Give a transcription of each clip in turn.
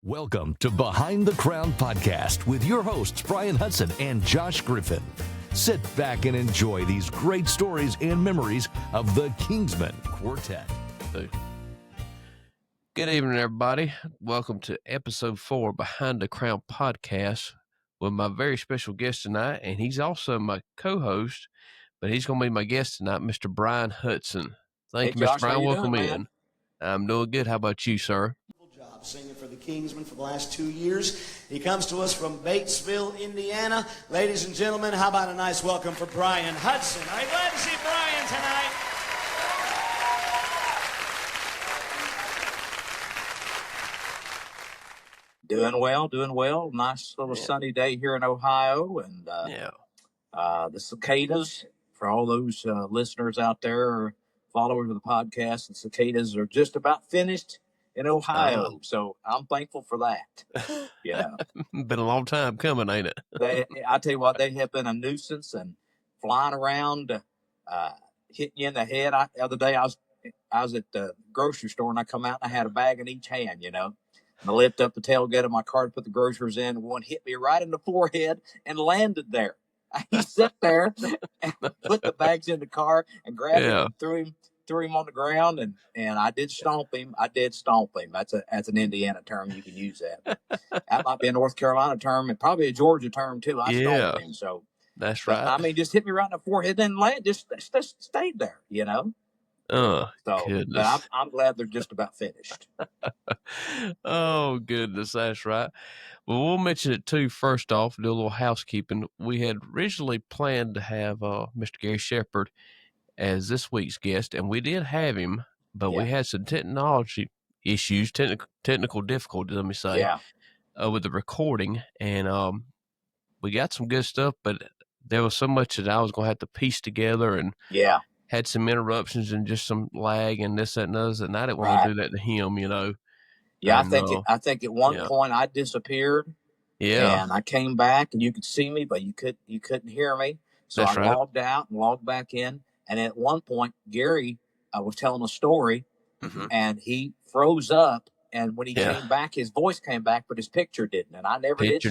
Welcome to Behind the Crown Podcast with your hosts, Bryan Hutson and Josh Griffin. Sit back and enjoy these great stories and memories of the Kingsmen Quartet. Good evening, everybody. Welcome to episode 4 Behind the Crown Podcast with my very special guest tonight, and he's also my co-host, but he's going to be my guest tonight, Mr. Bryan Hutson. Thank you, Mr. Josh, Bryan. Welcome doing, in. man? I'm doing good. How about you, sir? Job singing for the Kingsmen for the last 2 years. He comes to us from Batesville, Indiana. Ladies and gentlemen, how about a nice welcome for Bryan Hutson? Are you glad to see Bryan tonight? Doing well. Nice little sunny day here in Ohio, and the cicadas, for all those listeners out there or followers of the podcast, the cicadas are just about finished in Ohio, so I'm thankful for that. Yeah, Been a long time coming, ain't it? I tell you what, they have been a nuisance and flying around, hitting you in the head. The other day I was at the grocery store, and I come out and I had a bag in each hand, and I lifted up the tailgate of my car to put the groceries in, and one hit me right in the forehead and landed there. He sat there and put the bags in the car and grabbed him and threw him on the ground, and I did stomp him. That's an Indiana term. You can use that. That might be a North Carolina term and probably a Georgia term too. I stomped him. So that's right. Just hit me right in the forehead, then just stayed there. Oh, so, goodness. But I'm glad they're just about finished. Oh, goodness, that's right. Well, we'll mention it too. First off, do a little housekeeping. We had originally planned to have Mr. Gary Shepard as this week's guest, and we did have him, but we had some technology issues, technical difficulties, let me say, with the recording, and we got some good stuff, but there was so much that I was going to have to piece together, and had some interruptions and just some lag and this, that, and others, and I didn't want to do that to him, Yeah, and, I think at one point I disappeared. Yeah. And I came back, and you could see me, but you couldn't hear me. So That's I right. logged out and logged back in. And at one point, Gary was telling a story, and he froze up. And when he came back, his voice came back, but his picture didn't. And I never did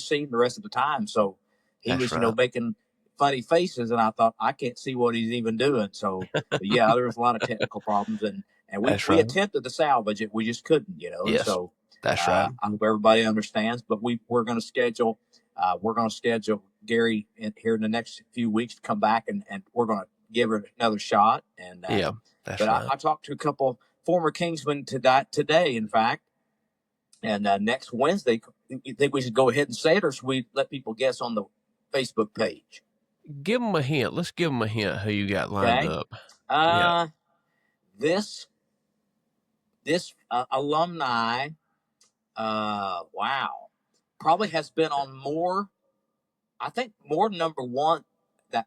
see him the rest of the time. So he was, making funny faces, and I thought, I can't see what he's even doing. So there was a lot of technical problems, and we attempted to salvage it, we just couldn't, Yes. So that's right. I hope everybody understands, but we're going to schedule Gary here in the next few weeks to come back, and we're going to give her another shot. And that's right. I talked to a couple former Kingsmen today, in fact, and next Wednesday, you think we should go ahead and say it, or should we let people guess on the Facebook page? Give them a hint. Let's give them a hint who you got lined up. This alumni, probably has been on more number one. That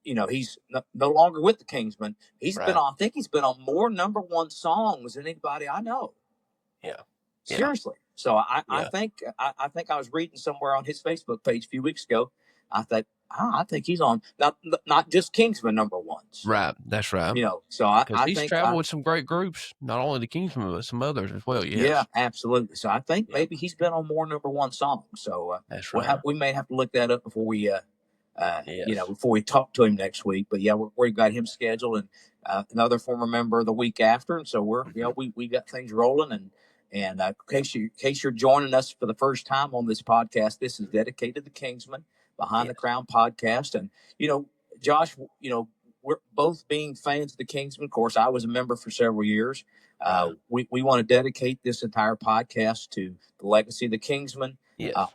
he's no longer with the Kingsmen. He's been on. I think he's been on more number one songs than anybody I know. Yeah, seriously. So I think I was reading somewhere on his Facebook page a few weeks ago. I think he's on not just Kingsmen number ones. Right, that's right. So I he's think traveled with some great groups, not only the Kingsmen but some others as well. Yes. Yeah, absolutely. So I think maybe he's been on more number one songs. So that's right. We may have to look that up before we before we talk to him next week. But we've got him scheduled, and another former member the week after, and so we got things rolling. And in case you're joining us for the first time on this podcast, this is dedicated to the Kingsmen Behind the Crown Podcast. And Josh, we're both being fans of the Kingsmen. Of course, I was a member for several years. We want to dedicate this entire podcast to the legacy of the Kingsmen,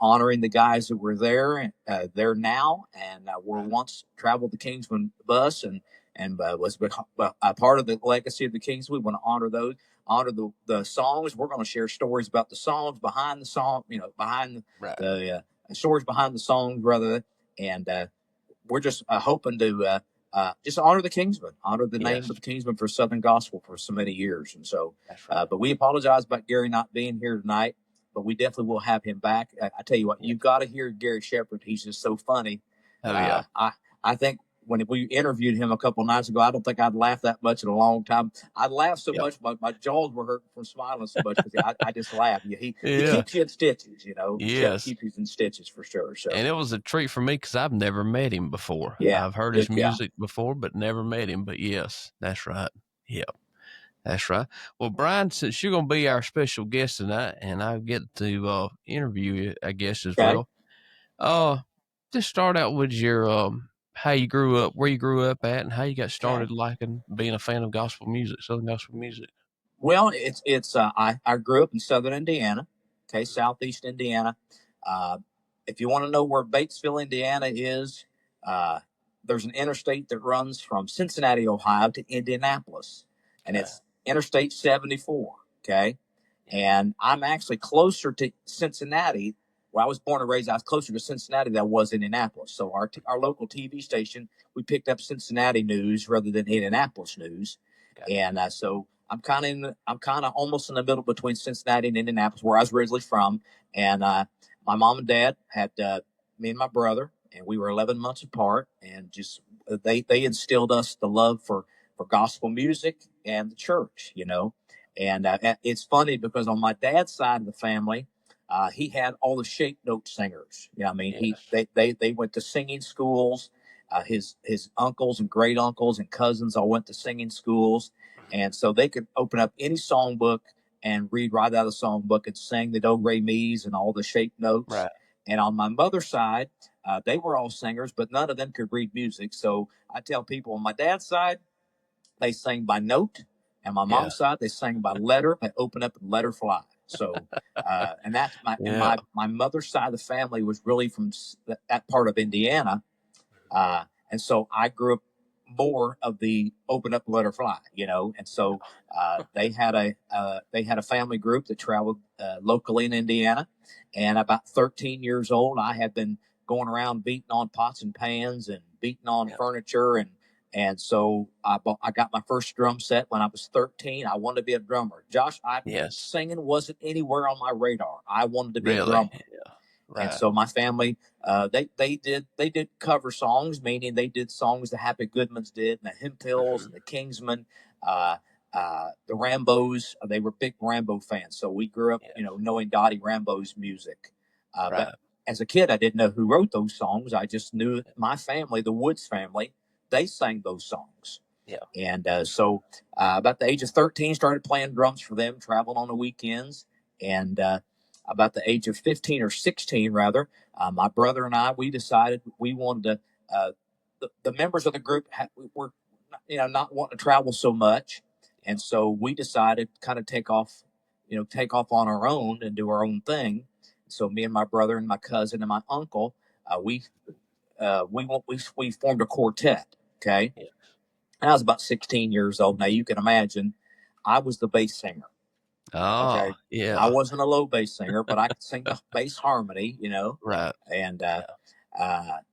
honoring the guys that were there now, and were once traveled the Kingsman bus and was a part of the legacy of the Kingsmen. We want to honor the songs. We're going to share stories about the songs behind the song, behind the stories behind the songs, rather. And we're just hoping to just honor the Kingsmen, honor the name of the Kingsmen for Southern Gospel for so many years. And so, but we apologize about Gary not being here tonight, but we definitely will have him back. I tell you what, you've got to hear Gary Shepard. He's just so funny. Oh, yeah. I think when we interviewed him a couple nights ago, I don't think I'd laughed that much in a long time. I laughed so Yep. much, my jaws were hurting from smiling so much because I just laughed. He Yeah. keeps you in stitches, Yes. Keeps you in stitches for sure. So, and it was a treat for me because I've never met him before. yeah, I've heard his music before, but never met him. But yes, that's right. Yep. That's right. Well, Bryan, since you're going to be our special guest tonight, and I get to interview you, I guess, as well. Just start out with your how you grew up, where you grew up at, and how you got started liking being a fan of gospel music, Southern gospel music. Well, I grew up in Southern Indiana, Southeast Indiana. If you want to know where Batesville, Indiana is, there's an interstate that runs from Cincinnati, Ohio to Indianapolis, and it's Interstate 74. And I'm actually closer to Cincinnati. Where I was born and raised, I was closer to Cincinnati than I was Indianapolis. So our local TV station, we picked up Cincinnati news rather than Indianapolis news, and so I'm kind of almost in the middle between Cincinnati and Indianapolis, where I was originally from. And my mom and dad had me and my brother, and we were 11 months apart. And just they instilled us the love for gospel music and the church, And it's funny because on my dad's side of the family, he had all the shape note singers. They went to singing schools. His uncles and great uncles and cousins all went to singing schools. And so they could open up any songbook and read right out of the songbook and sing the do, re, mi's and all the shape notes. Right. And on my mother's side, they were all singers, but none of them could read music. So I tell people on my dad's side, they sang by note. And my mom's side, they sang by letter. They open up and let her fly. So, and that's my mother's side of the family was really from that part of Indiana. And so I grew up more of the open up, let her fly, And so they had a family group that traveled locally in Indiana. And about 13 years old, I had been going around beating on pots and pans and beating on furniture. And so I got my first drum set when I was 13. I wanted to be a drummer. Josh, singing wasn't anywhere on my radar. I wanted to be a drummer. Yeah. Right. And so my family, they did cover songs, meaning they did songs the Happy Goodmans did, and the Hempills and the Kingsmen, the Rambos. They were big Rambo fans. So we grew up, knowing Dottie Rambo's music. But as a kid, I didn't know who wrote those songs. I just knew my family, the Woods family, they sang those songs. Yeah. And so about the age of 13, started playing drums for them, traveled on the weekends, and about the age of 15 or 16, rather, my brother and I, we decided we wanted to, the members of the group were, not wanting to travel so much. And so we decided to kind of take off on our own and do our own thing. So me and my brother and my cousin and my uncle, we formed a quartet. Okay. Yeah. And I was about 16 years old. Now you can imagine I was the bass singer. Oh, okay. Yeah. I wasn't a low bass singer, but I could sing the bass harmony, Right. And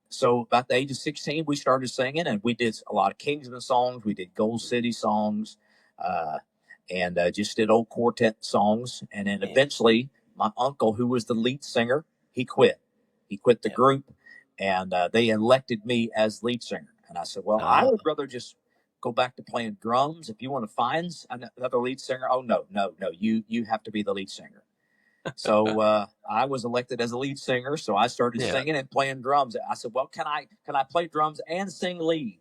so about the age of 16, we started singing, and we did a lot of Kingsmen songs. We did Gold City songs, and just did old quartet songs. And then eventually, my uncle, who was the lead singer, he quit. He quit the group, and they elected me as lead singer. And I said, well, I would rather just go back to playing drums. If you want to find another lead singer, no, you have to be the lead singer. So I was elected as a lead singer, so I started singing and playing drums. I said, well, can I play drums and sing lead?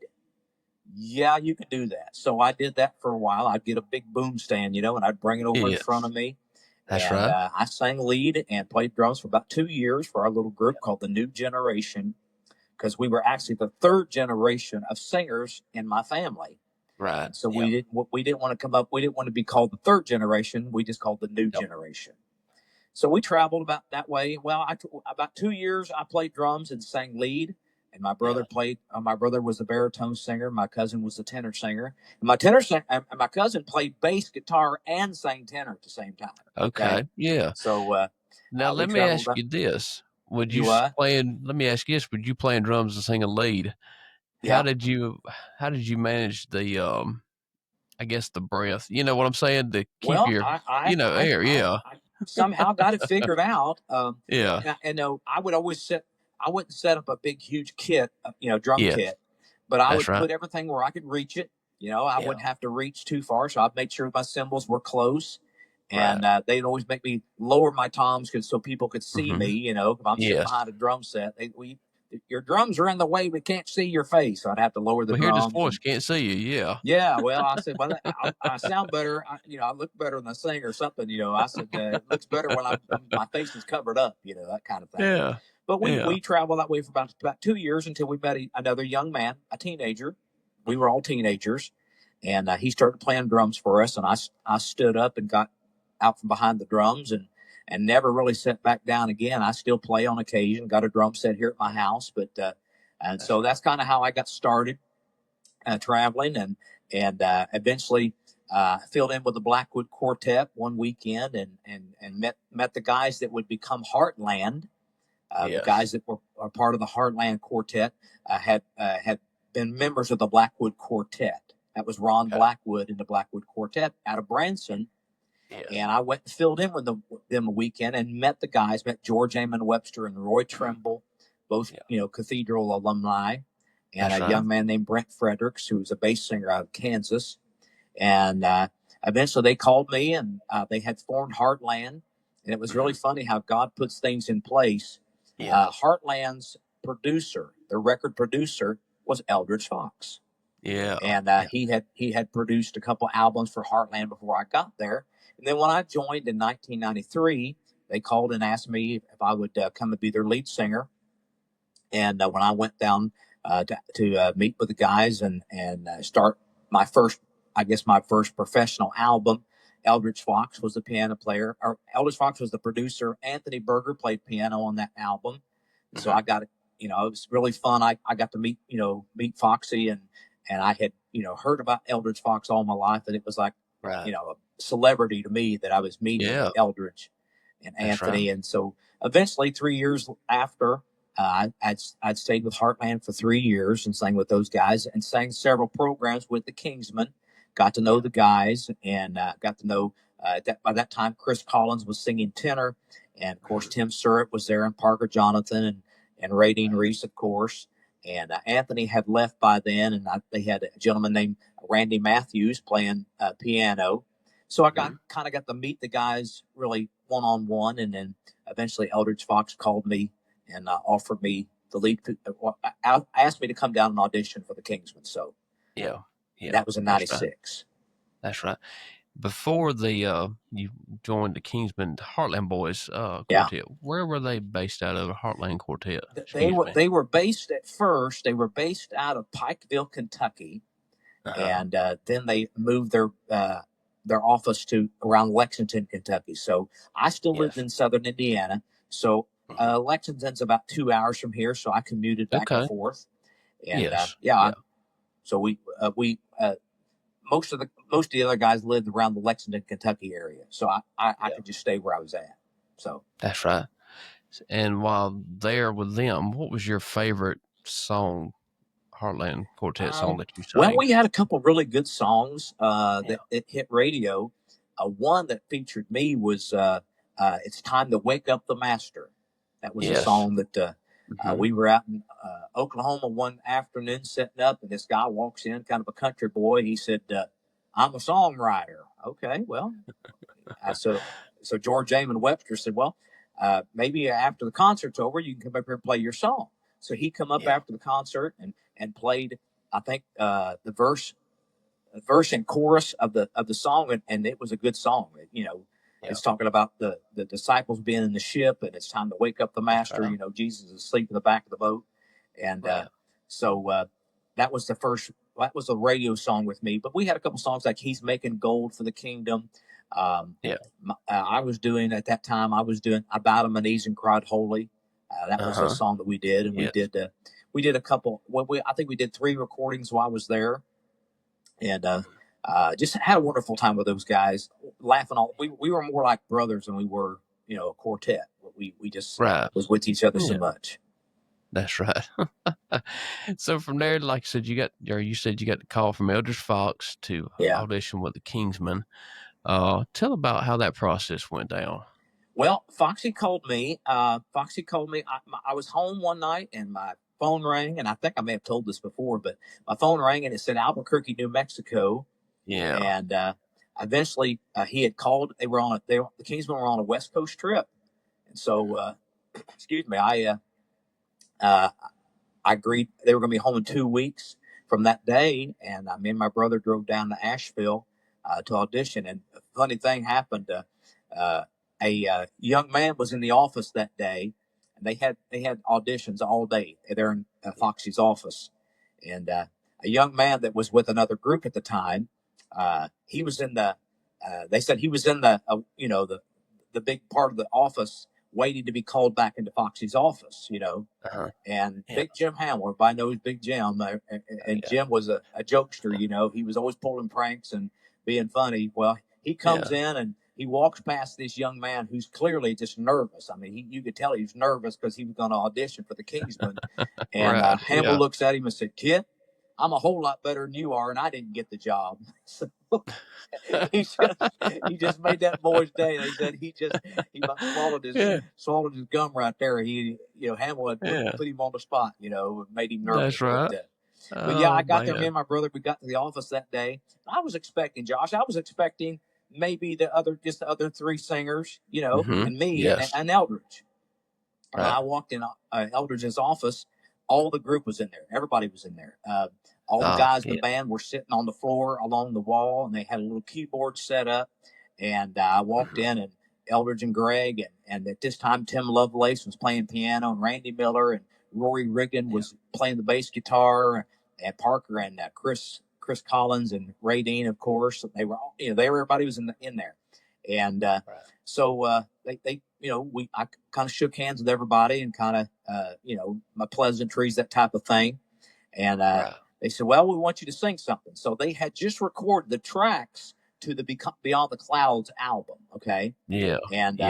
Yeah, you can do that. So I did that for a while. I'd get a big boom stand, and I'd bring it over in front of me. That's right. I sang lead and played drums for about 2 years for our little group called the New Generation, because we were actually the third generation of singers in my family. Right. And so we didn't want to be called the third generation. We just called the New Generation. So we traveled about that way. Well, about 2 years I played drums and sang lead, and my brother played. My brother was a baritone singer. My cousin was a tenor singer. And my cousin played bass guitar and sang tenor at the same time. Okay. Yeah. So now let me ask you this: Let me ask you this: Would you playing drums and singing lead? Yeah. How did you manage the I guess the breath? You know what I'm saying? To keep your air. Yeah. I somehow got it figured out. Yeah. And I wouldn't set up a big, huge kit, drum kit. but I That's would right. put everything where I could reach it. I Yeah. wouldn't have to reach too far, so I'd make sure my cymbals were close. Right. And they'd always make me lower my toms so people could see Mm-hmm. me. If I'm sitting Yes. behind a drum set, your drums are in the way. We can't see your face. So I'd have to lower the We hear this drums. voice, can't see you. Yeah. Yeah, well, I said, well, I sound better. I look better than I sing or something. I said it looks better when my face is covered up. That kind of thing. Yeah. But we Yeah. traveled that way for about 2 years until we met another young man, a teenager. We were all teenagers, and he started playing drums for us. And I stood up and got out from behind the drums and never really sat back down again. I still play on occasion. Got a drum set here at my house, but so that's kind of how I got started traveling, and eventually filled in with the Blackwood Quartet one weekend, and met the guys that would become Heartland. The guys that are part of the Heartland Quartet had been members of the Blackwood Quartet. That was Ron Blackwood and the Blackwood Quartet out of Branson. Yes. And I went and filled in with them a weekend and met the guys, met George Amon Webster and Roy Trimble, both Cathedral alumni, and a young man named Brent Fredericks, who was a bass singer out of Kansas. And eventually they called me, and they had formed Heartland. And it was really funny how God puts things in place. Heartland's producer, their record producer, was Eldridge Fox. Yeah. And he had produced a couple albums for Heartland before I got there. And then when I joined in 1993, they called and asked me if I would come and be their lead singer. And when I went down to meet with the guys and start my first professional album, Eldridge Fox was the piano player, or Eldridge Fox was the producer. Anthony Berger played piano on that album. So I got, it was really fun. I got to meet Foxy, and I had, heard about Eldridge Fox all my life. And it was like, a celebrity to me that I was meeting Eldridge and Anthony. And so eventually 3 years after, I'd stayed with Heartland for 3 years and sang with those guys and sang several programs with the Kingsmen. Got to know the guys, and got to know by that time Chris Collins was singing tenor, and of course Tim Surratt was there, and Parker Jonathan and Ray Dean Reese, of course. And Anthony had left by then, and they had a gentleman named Randy Matthews playing piano. So I kind of got to meet the guys really one-on-one, and then eventually Eldridge Fox called me and offered me the lead, asked me to come down and audition for the Kingsmen. So that was in 96. That's right. Before you joined the Kingsmen, the Heartland Boys Quartet, where were they based out of, Heartland Quartet? They were based at first. They were based out of Pikeville, Kentucky, and then they moved their office to around Lexington, Kentucky. So I still lived in Southern Indiana. So Lexington's about 2 hours from here, so I commuted back and forth. And so we most of the other guys lived around the Lexington, Kentucky area. So I could just stay where I was at. So that's right. And while there with them, what was your favorite song, Heartland Quartet song that you sang? Well, we had a couple really good songs that hit radio. One that featured me was "It's Time to Wake Up the Master." That was a song that we were out in Oklahoma one afternoon setting up, and this guy walks in, kind of a country boy. He said, "I'm a songwriter." Okay, well, so George Amon Webster said, "Well, maybe after the concert's over, you can come up here and play your song." So he come up after the concert and played, I think, the verse and chorus of the song, and it was a good song. It's talking about the disciples being in the ship, and it's time to wake up the master. Jesus is asleep in the back of the boat, and so that was the first. That was a radio song with me. But we had a couple songs like "He's Making Gold for the Kingdom." I was doing at that time. I bowed on my knees and cried holy. That was a song that we did, and we did a couple. Well, I think we did 3 recordings while I was there, and just had a wonderful time with those guys, laughing. We were more like brothers than we were, a quartet. We just was with each other so much. That's right. So from there, like I said, you said you got the call from Eldridge Fox to audition with the Kingsmen. Tell about how that process went down. Well, Foxy called me. I was home one night, and my phone rang, and I think I may have told this before, but my phone rang and it said Albuquerque, New Mexico. Yeah. And eventually he had called. The Kingsmen were on a West Coast trip, and so excuse me, I agreed they were going to be home in 2 weeks from that day, and me and my brother drove down to Asheville to audition. And a funny thing happened. A young man was in the office that day, and they had auditions all day there in Foxy's office. And a young man that was with another group at the time, he was in the. They said he was in the the big part of the office waiting to be called back into Foxy's office. Uh-huh. And Yeah. Big Jim Hamill, everybody knows Big Jim, and Jim was a jokester. He was always pulling pranks and being funny. Well, he comes in and he walks past this young man who's clearly just nervous. I mean, you could tell he was nervous because he was going to audition for the Kingsmen. And Right. Hamill looks at him and said, "Kid, I'm a whole lot better than you are, and I didn't get the job." So he just made that boy's day. They said he about swallowed his gum right there. Hamill had put him on the spot. Made him nervous. That's right. But yeah, I got there. Me and my brother, we got to the office that day. I was expecting Josh. I was expecting maybe the other three singers, and me and Eldridge. Right. And I walked in Eldridge's office. All the group was in there. Everybody was in there. All the guys in the band were sitting on the floor along the wall, and they had a little keyboard set up. And I walked in, and Eldridge and Greg, and at this time, Tim Lovelace was playing piano, and Randy Miller and Rory Rigdon was playing the bass guitar, and Parker and Chris Collins and Ray Dean, of course. They were all, everybody was in there. And so I kind of shook hands with everybody and kind of, my pleasantries, that type of thing. And they said, "Well, we want you to sing something." So they had just recorded the tracks to the Beyond the Clouds album. Okay. Yeah. And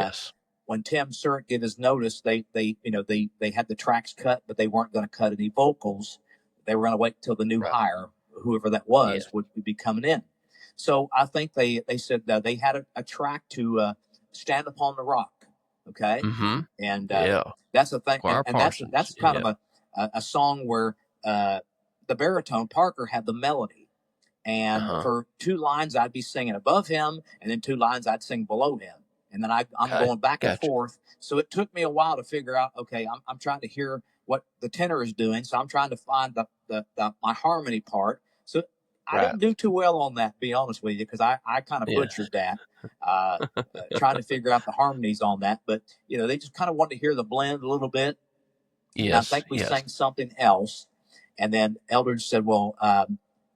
when Tim Surratt gave his notice, they had the tracks cut, but they weren't going to cut any vocals. They were going to wait till the new hire, whoever that was, would be coming in. So I think they said they had a track to Stand Upon the Rock. Okay. Mm-hmm. And that's the thing. And that's kind of a song where the baritone Parker had the melody. And for 2 lines, I'd be singing above him, and then 2 lines I'd sing below him. And then I'm going back and forth. So it took me a while to figure out, okay, I'm trying to hear what the tenor is doing. So I'm trying to find my harmony part. So I didn't do too well on that, to be honest with you, because I kind of butchered that, trying to figure out the harmonies on that. But, they just kind of wanted to hear the blend a little bit. Yes. And I think we sang something else. And then Eldridge said, "Well,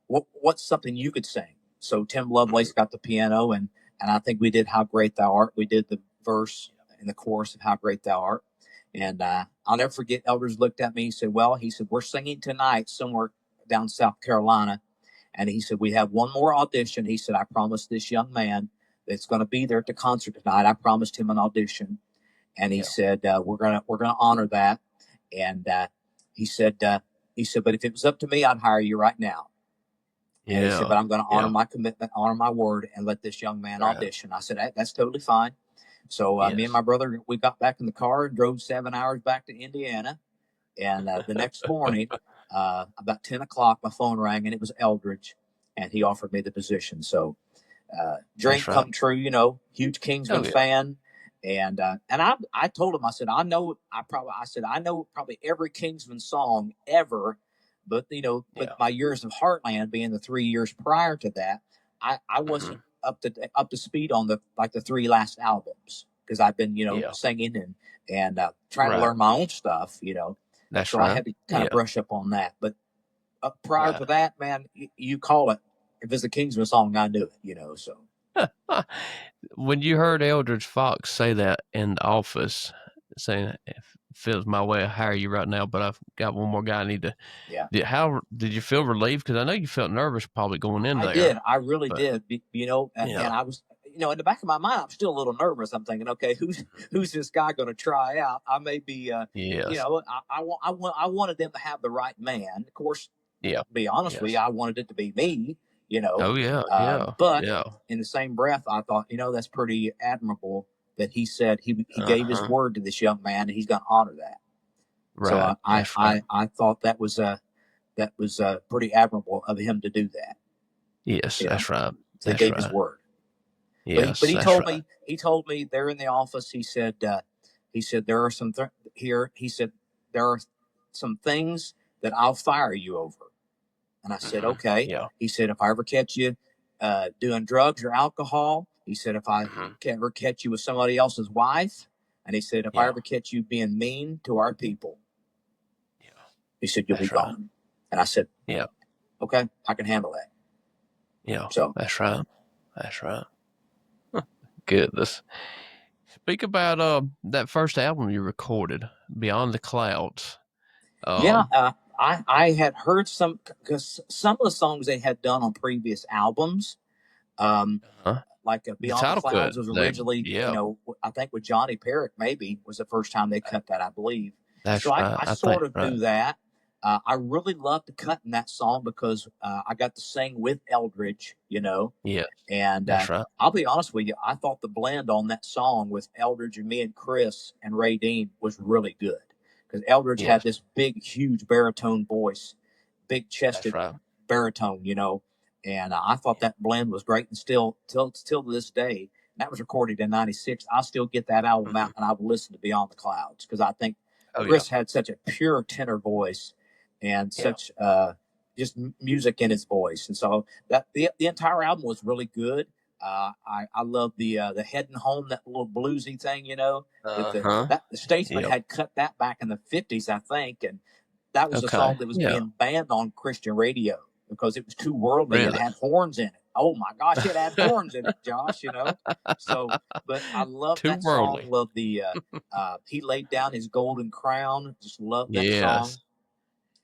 what's something you could sing?" So Tim Lovelace got the piano, and I think we did How Great Thou Art. We did the verse and the chorus of How Great Thou Art. And I'll never forget, Eldridge looked at me. He said, "We're singing tonight somewhere down South Carolina." And he said, "We have one more audition." He said, "I promised this young man that's going to be there at the concert tonight. I promised him an audition." And he said, we're gonna honor that. And he said, "But if it was up to me, I'd hire you right now." And he said, "But I'm going to honor my commitment, honor my word, and let this young man audition." I said, "That's totally fine." So me and my brother, we got back in the car and drove 7 hours back to Indiana. And the next morning, about 10 o'clock, my phone rang, and it was Eldridge, and he offered me the position. So dream come true, huge Kingsman fan. And I told him, I said, I know probably every Kingsman song ever, but with my years of Heartland being the 3 years prior to that, I wasn't up to speed on the 3 last albums, because I've been singing and trying to learn my own stuff, That's so I had to kind of brush up on that. But prior to that, man, you call it, if it's a Kingsman song, I knew it, so. When you heard Eldridge Fox say that in the office, saying, "If it feels my way, I'll hire you right now, but I've got one more guy I need to." How did you feel relieved? Because I know you felt nervous probably going in there. I did. I really did. And I was, in the back of my mind, I'm still a little nervous. I'm thinking, okay, who's this guy going to try out? I may be, I wanted them to have the right man. Of course, to be honest with you, I wanted it to be me. But in the same breath, I thought, that's pretty admirable that he said he gave his word to this young man, and he's going to honor that. So Right. That's right. I thought that was pretty admirable of him to do that. Yes, You know, that's right. so he That's gave his right. word. But Yes, he that's told right. me there in the office. He said there are some here. He said there are some things that I'll fire you over. And I said, Mhm. okay. Yeah. He said, if I ever catch you doing drugs or alcohol, he said, if I Mhm. ever catch you with somebody else's wife, and he said, if I Yeah. ever catch you being mean to our people, Yeah. he said, you'll be That's right. gone. And I said, Yeah. okay, I can handle that. Yeah. So, That's right. That's right. Goodness. Speak about that first album you recorded, Beyond the Clouds. yeah, Um, I had heard because some of the songs they had done on previous albums, um, huh? like The Beyond the title cut. Clouds was They originally, yeah. I think with Johnny Perrick maybe was the first time they cut that, I believe. That's So right. I I think sort of right. knew that. I really loved cutting that song because I got to sing with Eldridge, Yes. and That's right. I'll be honest with you, I thought the blend on that song with Eldridge and me and Chris and Ray Dean was really good because Eldridge had Yes. this big, huge baritone voice, big That's chested right. baritone, and I thought that blend was great. And still to this day, that was recorded in '96. I'll still get that album Mhm. out and I will listen to Beyond the Clouds because I think Oh yeah. Chris had such a pure tenor voice and Yeah. such just music in his voice. And so the entire album was really good. I love the heading home, that little bluesy thing, Uh-huh. that the Statesman Yep. had cut that back in the '50s, I think, and that was a Okay. song that was Yeah. being banned on Christian radio because it was too worldly and Really. had horns in it. Oh my gosh, it had horns in it, Josh. So, but I love Too that song. worldly. Love the he laid down his golden crown. Just love that song. Yes.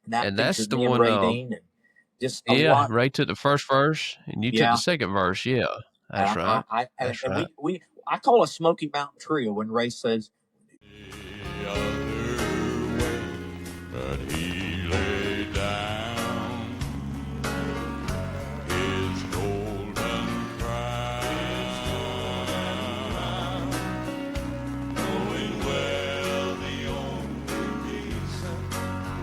And that And that's featured the me and one. Ray Dean and just a Yeah. lot. Ray took the first verse, and you took the Yeah, second verse. Yeah. That's and right. That's and right. we I call a Smoky Mountain trio when Ray says, The other way, but he laid down his golden crown, knowing well the only reason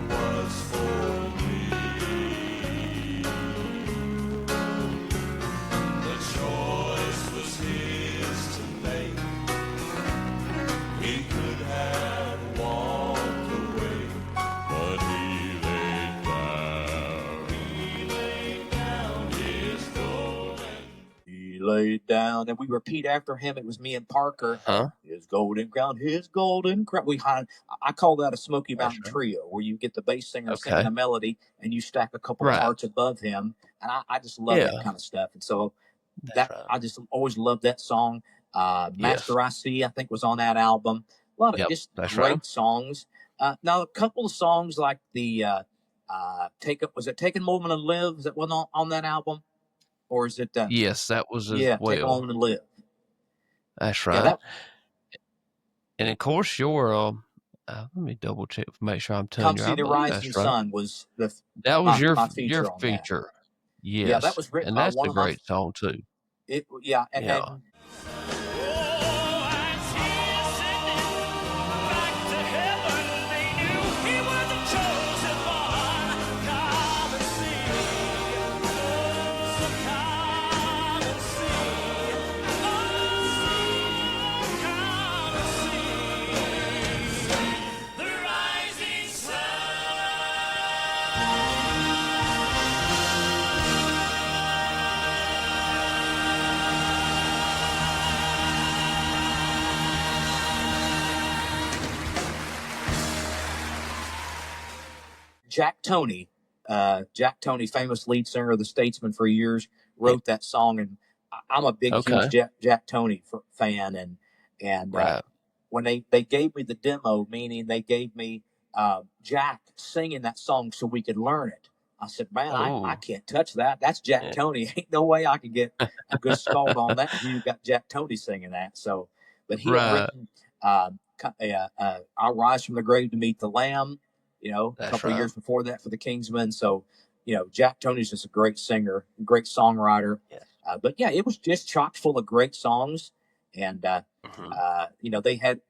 was for me. The choice was his to make. He could have walked away, but he laid down his golden. he laid down, and we repeat after him. It was me and Parker. Huh? His golden crown, his golden crown. I call that a Smoky That's Mountain right. trio, where you get the bass singer singing Okay. a melody and you stack a couple of Right. parts above him. And I just love that Yeah. kind of stuff. And so That's that right. I just always loved that song. Yes. Master I See, I think, was on that album. A lot of Yep. just That's right. great songs. Now a couple of songs like the was it Take a Moment and Live? Is that one on that album? Or is it Yes, that was as Take a well. Moment and Live? That's Yeah, right. that And of course, your let me double check, make sure I'm telling Come you. See I the believe Rising that's right. Sun was That was my your feature on that. feature. Yeah, that Yes, was written and by that's one a of my great song too. yeah, Yeah. and Jack Toney, famous lead singer of the Statesmen for years, wrote that song, and I'm a big, huge Okay. Jack Toney fan, and Right. when they gave me the demo, meaning they gave me Jack singing that song so we could learn it. I said, man, I Oh. can't touch that. That's Jack Yeah. Toney. Ain't no way I could get a good scald on that. You got Jack Toney singing that. So, but he had Right. written "I'll Rise from the Grave to Meet the Lamb," a That's couple of right. years before that for the Kingsmen. So, Jack Toney's just a great singer, great songwriter. Yes. But yeah, it was just chock full of great songs. And Mhm. they had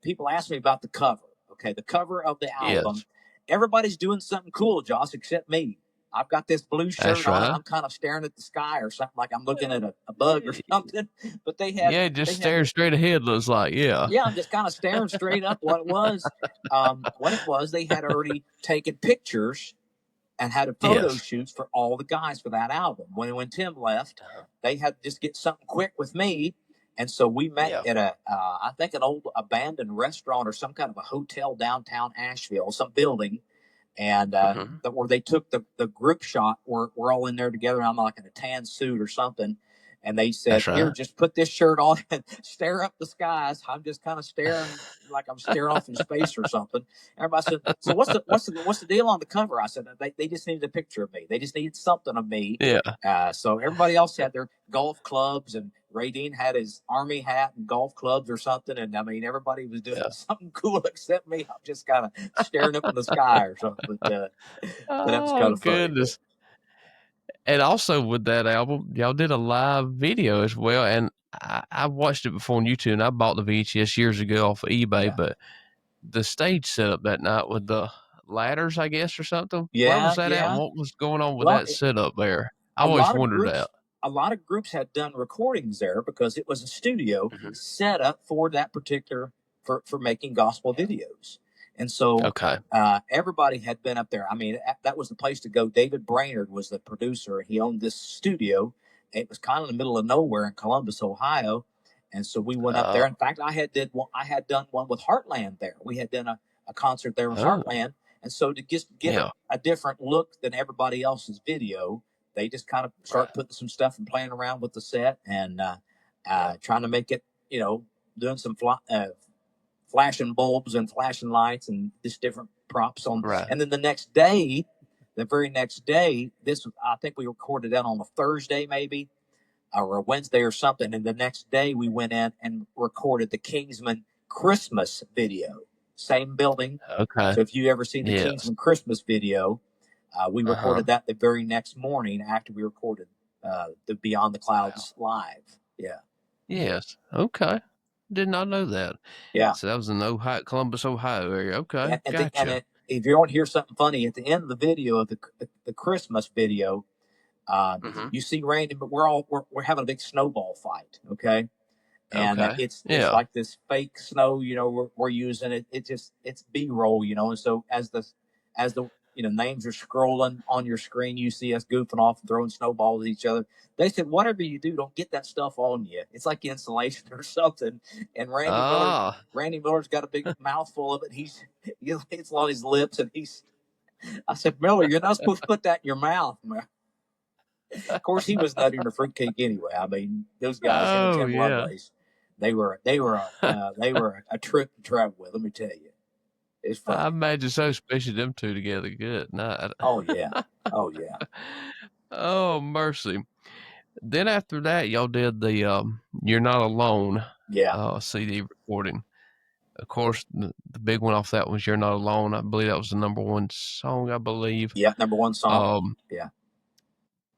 people ask me about the cover Okay, the cover of the album. Yes. Everybody's doing something cool, Josh, except me. I've got this blue That's shirt on. right. I'm kind of staring at the sky or something, like I'm looking at a bug or something. But Yeah, just staring straight ahead looks like, yeah. yeah, I'm just kind of staring straight up. What it was, they had already taken pictures and had a photo Yes. shoots for all the guys for that album. When Tim left, they had to just get something quick with me. And so we met Yeah. at I think an old abandoned restaurant or some kind of a hotel downtown Asheville, some building. And where they took the group shot, we're all in there together. And I'm like in a tan suit or something. And they said, That's "Here, right. just put this shirt on and stare up the skies." I'm just kind of staring like I'm staring off in space or something. Everybody said, "So what's the deal on the cover?" I said, "They just needed a picture of me. They just needed something of me." Yeah. So everybody else had their golf clubs, and Ray Dean had his army hat and golf clubs or something. And I mean, everybody was doing something cool except me. I'm just kind of staring up in the sky or something. But that was kind Oh, of funny. goodness. And also with that album, y'all did a live video as well. And I watched it before on YouTube, and I bought the VHS years ago off of eBay. Yeah. But the stage setup that night with the ladders, I guess, or something. Where Yeah, was that at? yeah. What was going on with Well, that setup there? I a always lot of wondered groups that. a lot of groups had done recordings there because it was a studio set up for that particular for making gospel videos. And so Okay. everybody had been up there. I mean, that was the place to go. David Brainerd was the producer. He owned this studio. It was kind of in the middle of nowhere in Columbus, Ohio. And so we went up there. In fact, I had done one with Heartland there. We had done a concert there with Heartland. And so to just get a different look than everybody else's video, they just kind of start putting some stuff and playing around with the set and trying to make it, doing some flashing bulbs and flashing lights and just different props on. Right. And then the very next day, I think we recorded that on a Thursday maybe, or a Wednesday or something. And the next day we went in and recorded the Kingsmen Christmas video, same building. Okay. So if you ever seen the Kingsmen Christmas video, we recorded that the very next morning after we recorded the Beyond the Clouds live. Yeah. Yes. Okay. Did not know that. Yeah. So that was in Columbus, Ohio area. Okay. Gotcha. If you want to hear something funny, at the end of the video of the Christmas video, you see Randy, but we're having a big snowball fight. Okay. And it's like this fake snow, we're using it. It's B-roll, and so as the names are scrolling on your screen, you see us goofing off and throwing snowballs at each other. They said, whatever you do, don't get that stuff on you. It's like insulation or something. And Randy Miller's got a big mouthful of it. It's on his lips, and I said, Miller, you're not supposed to put that in your mouth, man. Of course, he was nutting a fruitcake anyway. I mean, those guys, Tim Lovelace, they were a trip to travel with. Let me tell you, it's fun. I imagine so, especially them two together. Good night. Oh yeah, oh yeah. Oh mercy. Then after that, y'all did the "You're Not Alone" CD recording. Of course, the big one off that was "You're Not Alone." I believe that was the number one song. I believe. Yeah, number one song. Yeah.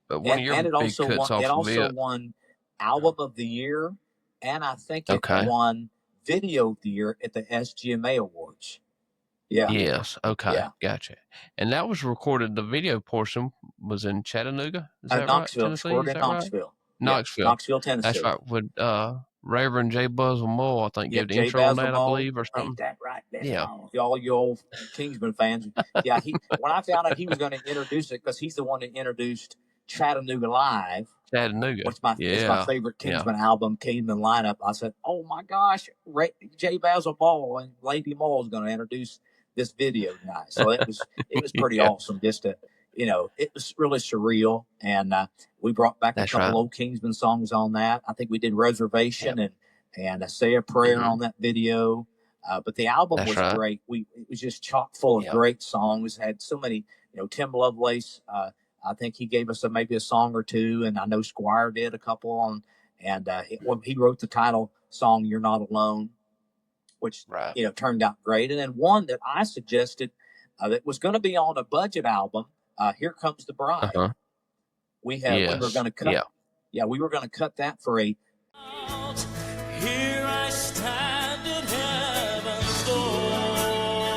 But one of your big cuts off of it. It also won Album of the Year, and I think it won Video of the Year at the SGMA Awards. Yeah. Yes. Okay. Yeah. Gotcha. And that was recorded. The video portion was in Chattanooga. Is that Knoxville, right? Tennessee? Recorded in Knoxville. Knoxville. Yeah, Knoxville, Tennessee. That's right. With Reverend J. Buzzle Moore, I think, gave the J. intro on that, I believe, or something. Ain't that right? All you old Kingsman fans. Yeah. When I found out he was going to introduce it, because he's the one that introduced Chattanooga Live. Chattanooga. It's my favorite Kingsman album, Kingsman lineup. I said, oh my gosh, J. Basil Ball and Lady Moore is going to introduce this video tonight. So it was pretty awesome. Just to, it was really surreal. And we brought back a couple old Kingsman songs on that. I think we did Reservation and Say a Prayer on that video. But the album was great. It was just chock full of great songs. It had so many, Tim Lovelace, I think he gave us maybe a song or two, and I know Squire did a couple on, and he wrote the title song "You're Not Alone," which turned out great. And then one that I suggested that was going to be on a budget album, "Here Comes the Bride." We were going to cut, we were going to cut that for a. Here I stand at heaven's door.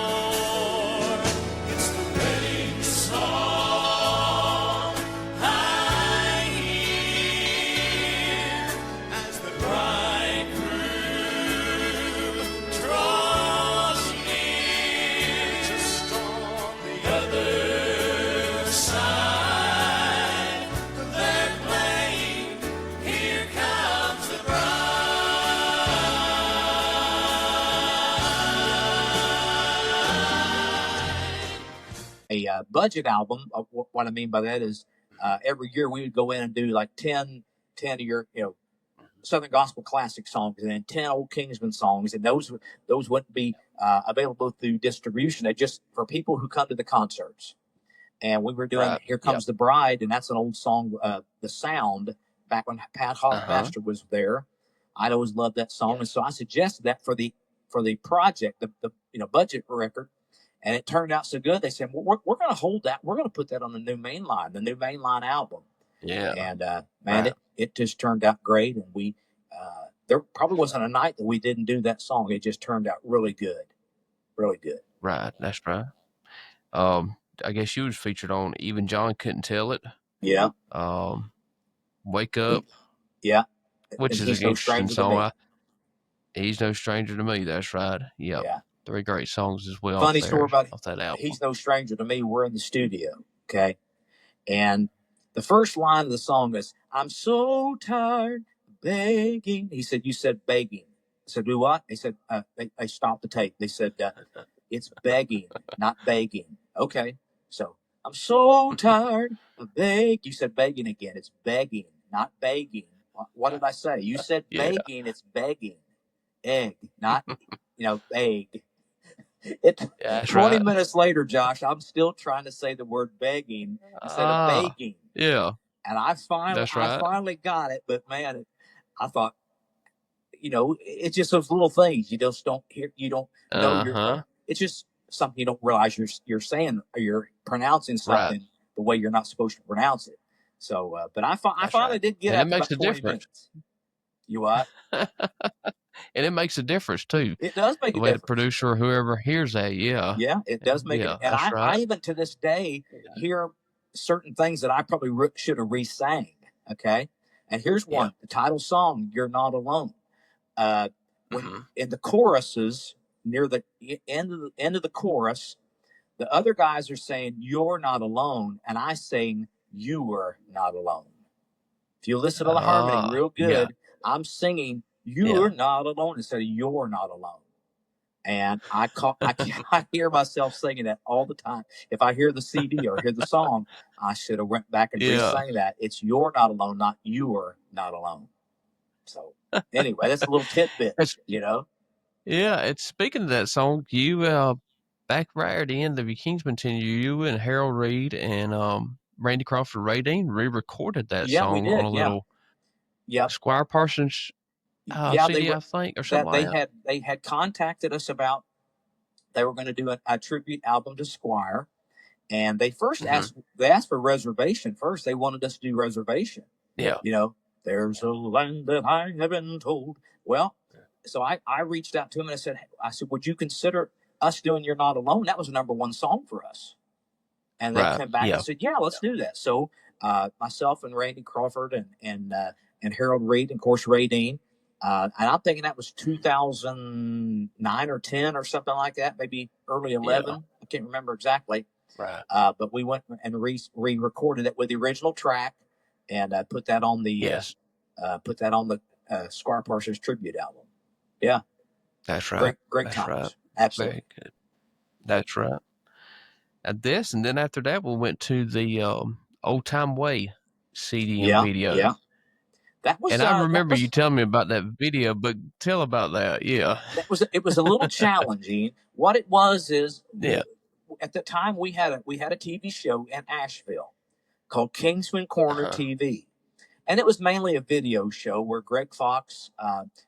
budget album. What I mean by that is every year we would go in and do like 10 of your Southern gospel classic songs, and then 10 old Kingsmen songs, and those wouldn't be available through distribution. They just for people who come to the concerts. And we were doing Here Comes the Bride, and that's an old song, The Sound, back when Pat Hoffaster was there. I'd always loved that song, and so I suggested that for the project, the budget record, and it turned out so good. They said, well, we're going to hold that. We're going to put that on the new mainline album. Yeah. And man, it just turned out great. And we there probably wasn't a night that we didn't do that song. It just turned out really good, really good. Right, that's right. I guess you was featured on Even John Couldn't Tell It. Yeah. Wake Up. Yeah. Which is an interesting song. He's No Stranger to Me. That's right. Yep. Yeah. 3 great songs as well. Funny story about off that album. He's No Stranger to Me. We're in the studio, okay? And the first line of the song is, I'm so tired of begging. He said, you said begging. I said, do what? He said, they stopped the tape. They said, it's begging, not begging. Okay. So, I'm so tired of begging. You said begging again. It's begging, not begging. What did I say? You said begging. It's begging. Egg, not, egg. 20 minutes later, Josh, I'm still trying to say the word begging instead of begging. Yeah. And I finally got it. But man, I thought, it's just those little things you just don't hear. You don't know. It's just something you don't realize you're saying, or you're pronouncing something the way you're not supposed to pronounce it. So, but I finally did get it. And it makes a difference. Minutes. You what? And it makes a difference too. It does make a difference. The way the producer or whoever hears that, yeah, it does make it. And I even to this day hear certain things that I probably should have re-sang. Okay, and here's one: the title song, "You're Not Alone." When in the choruses near the end of the chorus, the other guys are saying "You're not alone," and I sing "You were not alone." If you listen to the harmony real good, I'm singing "You're not alone" instead of "You're not alone." And I hear myself singing that all the time. If I hear the CD or hear the song, I should have went back and re-sang that. It's "You're not alone," not "You're not alone." So anyway, that's a little tidbit, Yeah, it's speaking of that song, you back right at the end of your Kingsmen tenure, you and Harold Reed and Randy Crawford Ray Dean re-recorded that song on a little Squire Parsons CD, I think, or something like that. They had contacted us about they were going to do a tribute album to Squire, and they first asked for reservation first. They wanted us to do reservation. Yeah. There's a land that I have been told. Well, so I reached out to him and I said, would you consider us doing "You're Not Alone"? That was a #1 song for us. And they came back and said, yeah, let's do that. So myself and Randy Crawford and Harold Reed, and of course Ray Dean. And I'm thinking that was 2009 or 10 or something like that, maybe early 11. Yeah. I can't remember exactly. Right. But we went and re-recorded it with the original track and put that on the Squire Parsons tribute album. Yeah. That's right. Great times. Right. Absolutely. Very good. That's right. And then after that, we went to the Old Time Way CD and video. Yeah. That was, and I remember you telling me about that video, but tell about that. Yeah. It was a little challenging. What it was is, at the time we had a TV show in Asheville called Kingsmen Corner TV. And it was mainly a video show where Greg Fox,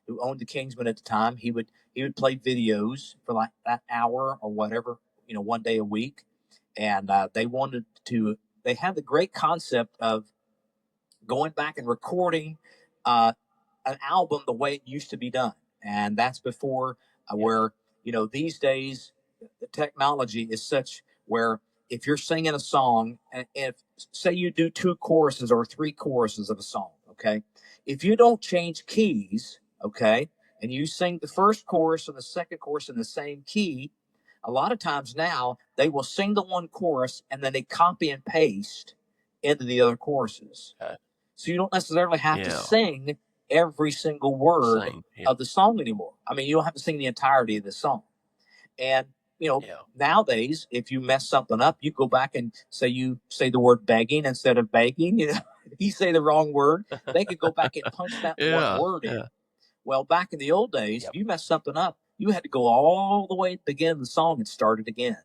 who owned the Kingsmen at the time, he would play videos for like that hour or whatever, one day a week. And they had the great concept of going back and recording an album the way it used to be done. And that's before where, these days the technology is such where if you're singing a song, and if say you do 2 choruses or 3 choruses of a song, okay, if you don't change keys, okay, and you sing the first chorus and the second chorus in the same key, a lot of times now they will sing the one chorus and then they copy and paste into the other choruses. Okay. So you don't necessarily have to sing every single word of the song anymore. I mean, you don't have to sing the entirety of the song. And, nowadays, if you mess something up, you go back and say the word begging instead of begging. You say the wrong word, they could go back and punch that one word in. Well, back in the old days, if you messed something up, you had to go all the way to the beginning of the song and start it again.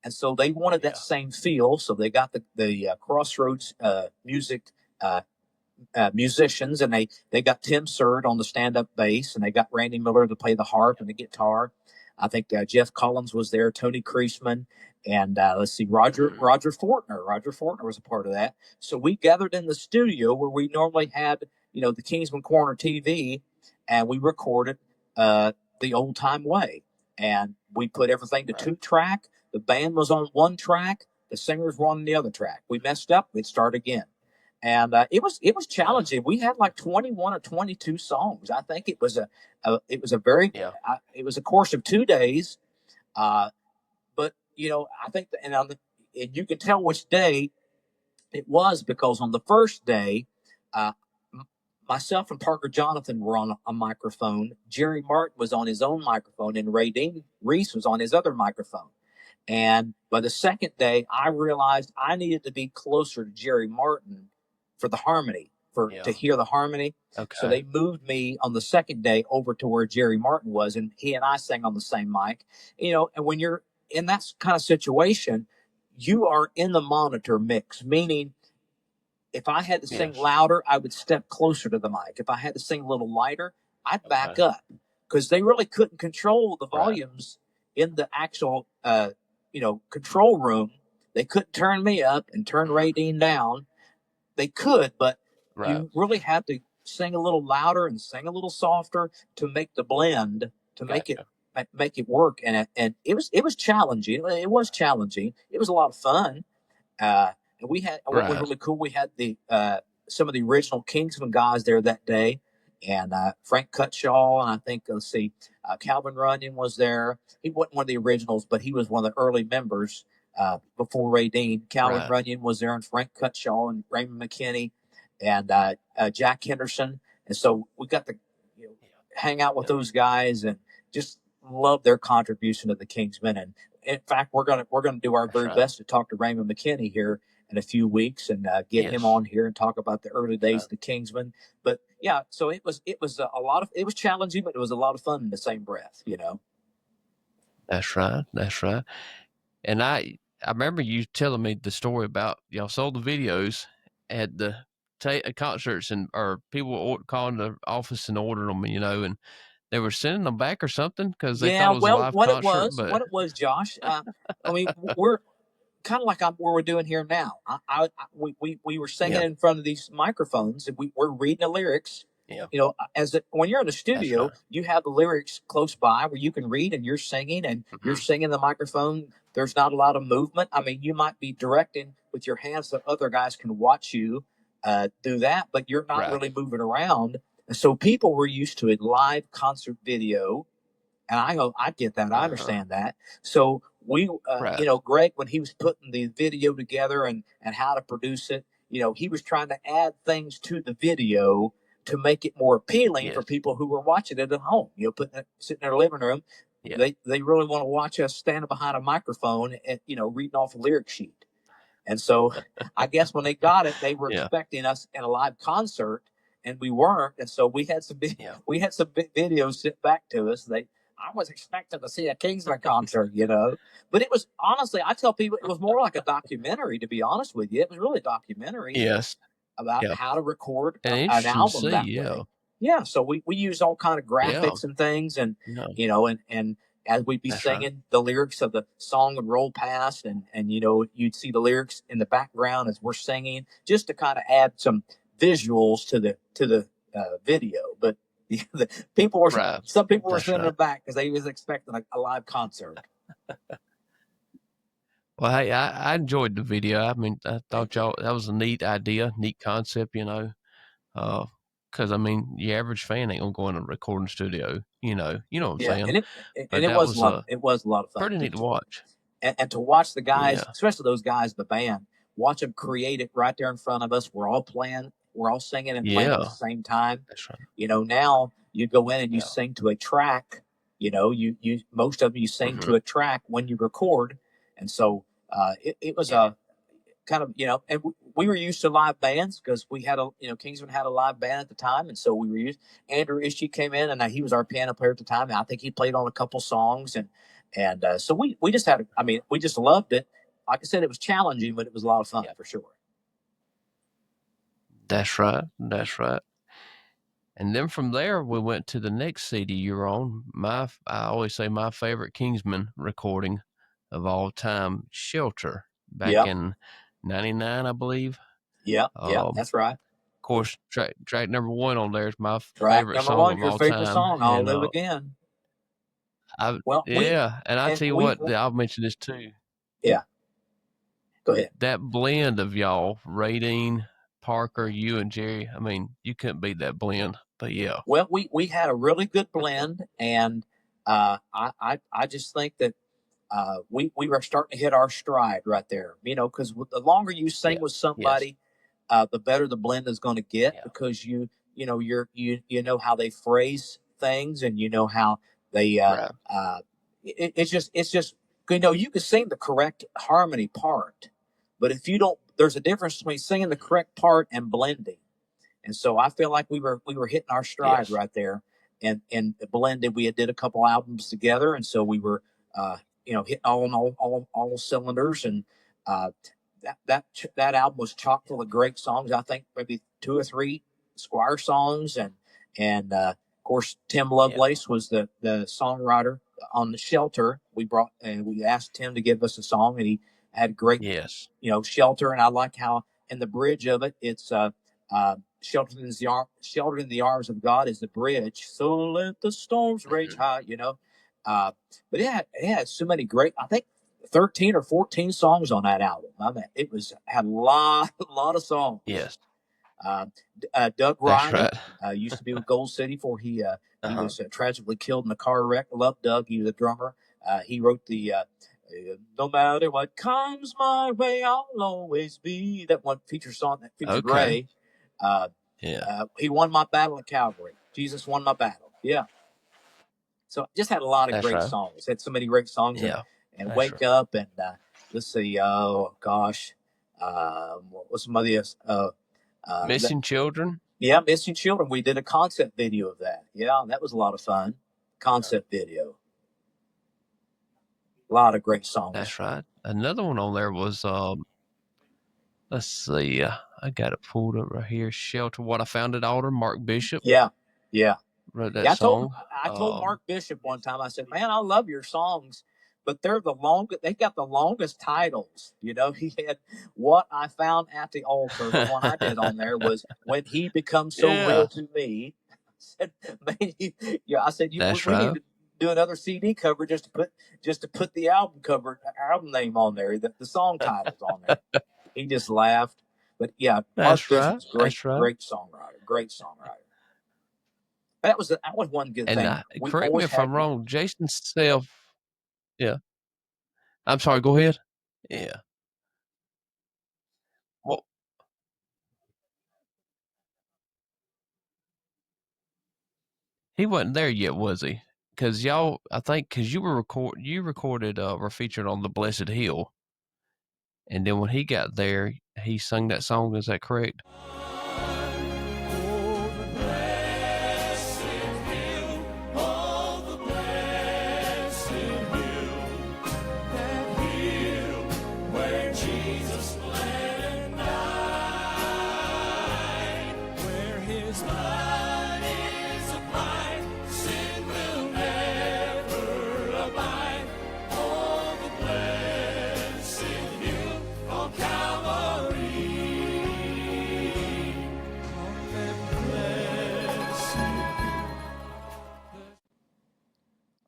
And so they wanted that same feel. So they got the Crossroads music musicians, and they got Tim Surd on the stand-up bass, and they got Randy Miller to play the harp and the guitar. I think Jeff Collins was there, Tony Kreisman, and let's see, Roger Fortner. Roger Fortner was a part of that. So we gathered in the studio where we normally had, the Kingsman Corner TV, and we recorded the old time way. And we put everything to 2-track. The band was on 1 track. The singers were on the other track. We messed up. We'd start again. And it was challenging. We had like 21 or 22 songs. I think it was a course of 2 days. But I think and you can tell which day it was, because on the first day, myself and Parker Jonathan were on a microphone. Jerry Martin was on his own microphone, and Ray Dean Reese was on his other microphone. And by the second day, I realized I needed to be closer to Jerry Martin for the harmony, to hear the harmony. Okay. So they moved me on the second day over to where Jerry Martin was, and he and I sang on the same mic. And when you're in that kind of situation, you are in the monitor mix, meaning if I had to sing louder, I would step closer to the mic. If I had to sing a little lighter, I'd back up, because they really couldn't control the volumes in the actual control room. They couldn't turn me up and turn Ray Dean down. They could, but you really had to sing a little louder and sing a little softer to make the blend, to make it work. And it was challenging. It was challenging. It was a lot of fun. And we had what was really cool. We had the some of the original Kingsmen guys there that day, and Frank Cutshaw, and I think Calvin Runyon was there. He wasn't one of the originals, but he was one of the early members. Before Ray Dean, Calvin Runyon was there, and Frank Cutshaw, and Raymond McKinney, and Jack Henderson. And so we got to hang out with those guys and just love their contribution to the Kingsmen. And in fact, we're gonna do our very best to talk to Raymond McKinney here in a few weeks and get him on here and talk about the early days of the Kingsmen. But so it was it was challenging, but it was a lot of fun in the same breath. That's right. And I remember you telling me the story about y'all sold the videos at the concerts, or people calling the office and ordering them, and they were sending them back or something because they thought it was a live concert. What it was, Josh. I mean, we're kind of like what we're doing here now. We were singing in front of these microphones, and we're reading the lyrics. When you're in the studio, you have the lyrics close by where you can read, and you're singing, and you're singing the microphone. There's not a lot of movement. I mean, you might be directing with your hands so other guys can watch you do that, but you're not really moving around. And so people were used to a live concert video, and I get that. I understand that. So we, Greg, when he was putting the video together and how to produce it, he was trying to add things to the video to make it more appealing for people who were watching it at home. Sitting in their living room, they really want to watch us standing behind a microphone and reading off a lyric sheet. And so I guess when they got it, they were expecting us in a live concert, and we weren't. And so we had some videos sent back to us. I was expecting to see a Kingsman concert, but it was, honestly, I tell people it was more like a documentary, to be honest with you. It was really a documentary about how to record an album that way. Yeah, so we use all kind of graphics and things, and and as we'd be singing, the lyrics of the song would roll past, and you'd see the lyrics in the background as we're singing, just to kind of add some visuals to the video. But some people were sending it back because they was expecting a live concert. Well, hey, I enjoyed the video. I mean, I thought that was a neat idea, neat concept, because I mean, your average fan ain't gonna go in a recording studio, you know what I'm saying? And it was a lot of fun. Pretty neat to watch. And to watch the guys, especially those guys in the band, watch them create it right there in front of us. We're all playing, we're all singing and playing at the same time. That's right. Now you go in and you sing to a track you most of you sing to a track when you record, and so it was a kind of, and we were used to live bands because we had Kingsman had a live band at the time, and so we were used. Andrew Ishii came in, and he was our piano player at the time, and I think he played on a couple songs, and so we just had, we just loved it. Like I said, it was challenging, but it was a lot of fun for sure. That's right. And then from there, we went to the next CD you're on. I always say my favorite Kingsman recording of all time, Shelter, back in '99, I believe. Yeah, that's right. Of course, track number 1 on there is my track favorite number song 1, of your all favorite time. song, I'll Live Again. And I tell you what, I'll mention this too. Yeah. Go ahead. That blend of y'all, Radine, Parker, you and Jerry, you couldn't beat that blend. But yeah. Well, we had a really good blend, and I just think that we were starting to hit our stride right there. Because the longer you sing with somebody, the better the blend is going to get, because you know how they phrase things, and you know how they it's just you can sing the correct harmony part, but if you don't, there's a difference between singing the correct part and blending. And so I feel like we were hitting our stride right there, and blended. We did a couple albums together, and so we were hitting all cylinders. And that album was chock full of great songs. I think maybe 2 or 3 Squire songs, and of course Tim Lovelace was the songwriter on the Shelter. We asked Tim to give us a song, and he had great Shelter. And I like how in the bridge of it, it's sheltered in the arms of God is the bridge. So let the storms rage high, but it had so many great, I think 13 or 14 songs on that album. It had a lot of songs. Yes. Doug Riley used to be with Gold City before he was tragically killed in a car wreck. I love Doug. He was a drummer. He wrote the No Matter What Comes My Way, I'll Always Be. That one feature song that featured Ray. He won my battle at Calvary. Jesus won my battle. Yeah. So just had a lot of great songs. Had so many great songs. And Wake Up, and let's see. Oh gosh, what was some of the Missing Children? Yeah, Missing Children. We did a concept video of that. Yeah, that was a lot of fun. Concept video. A lot of great songs. That's right. Another one on there was let's see. I got it pulled up right here. Shelter, What I Found at Altar, Mark Bishop. Yeah. Wrote that song. I told Mark Bishop one time, I said, man, I love your songs, but they're the longest. They got the longest titles. He had What I Found at the Altar. The one I did on there was When He Becomes So Real to Me. I said, we need to do another CD cover just to put the album name on there, the song titles on there. He just laughed. But yeah, Mark Bishop's great songwriter. Great songwriter. That was one good thing. Correct me if I'm wrong. Jason Self. Yeah. I'm sorry. Go ahead. Yeah. Well, he wasn't there yet, was he? Because y'all, I think, because you recorded, were featured on the Blessed Hill, and then when he got there, he sung that song. Is that correct?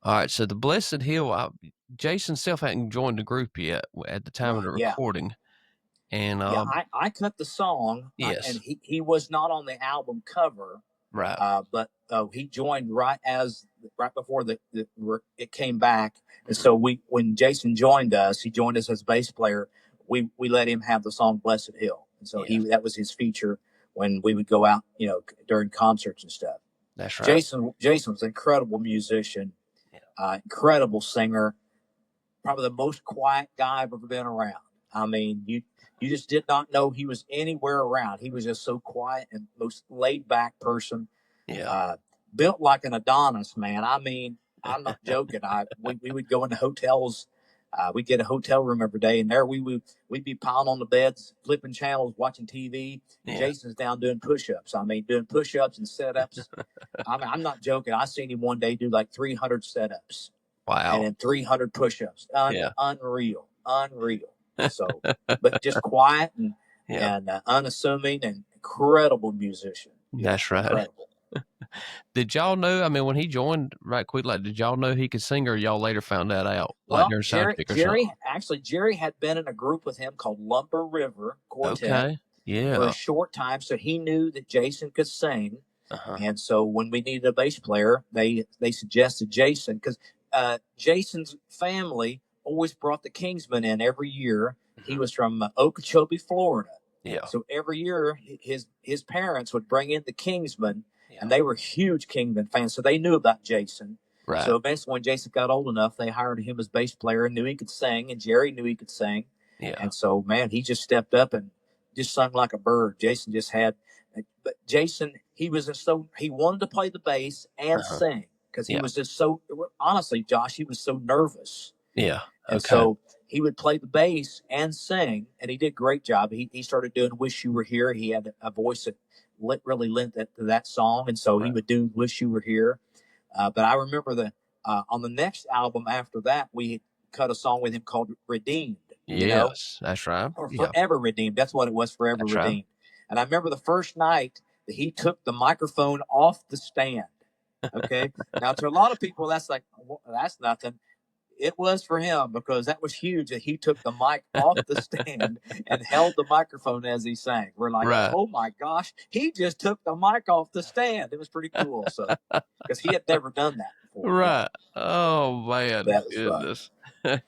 All right, so the Blessed Hill, Jason Self hadn't joined the group yet at the time of the recording. And I cut the song. And he was not on the album cover. Right. But he joined right before it came back. And so when Jason joined us, he joined us as bass player. We let him have the song Blessed Hill. And so that was his feature when we would go out, during concerts and stuff. That's right. Jason was an incredible musician. incredible singer, probably the most quiet guy I've ever been around. I mean, you just did not know he was anywhere around. He was just so quiet and most laid back person. Yeah. Built like an Adonis, man. I mean, I'm not joking. We would go into hotels. We'd get a hotel room every day, and there we'd be piling on the beds, flipping channels, watching TV. And Yeah. Jason's down doing push-ups. I mean, doing push-ups and sit-ups. I mean, I'm not joking. I seen him one day do like 300 sit-ups and Wow. then 300 push-ups. Yeah. Unreal. So, but just quiet and Yeah. unassuming and incredible musician. That's right. Incredible. Did y'all know? I mean, when he joined, right quick, like, did y'all know he could sing, or y'all later found that out, like Well, during sound check or Jerry had been in a group with him called Lumber River Quartet something? Okay. for a Yeah. short time, so he knew that Jason could sing. Uh-huh. And so when we needed a bass player, they suggested Jason because Jason's family always brought the Kingsmen in every year. He was from Okeechobee, Florida. Yeah. So every year his parents would bring in the Kingsmen, Yeah. and they were huge Kingsmen fans, so they knew about Jason. Right. So eventually, when Jason got old enough, they hired him as bass player and knew he could sing, and Jerry knew he could sing. Yeah. And so, man, he just stepped up and just sung like a bird. Jason just had, but Jason, he wanted to play the bass and sing because he was just so, honestly, Josh, he was so nervous. Yeah. And so he would play the bass and sing, and he did a great job. He started doing "Wish You Were Here." He had a voice that really lent to that song, and so he would do "Wish You Were Here." But I remember on the next album after that, we cut a song with him called "Redeemed." Yes, that's right. Or Yeah. "Forever Redeemed." That's what it was, "Forever That's right. Redeemed." And I remember the first night that he took the microphone off the stand. Okay, now to a lot of people, that's like, well, that's nothing. It was for him because that was huge that he took the mic off the stand and held the microphone as he sang. We're like, Right. oh my gosh, he just took the mic off the stand. It was pretty cool. So, because he had never done that before. Right. Oh man, That was goodness.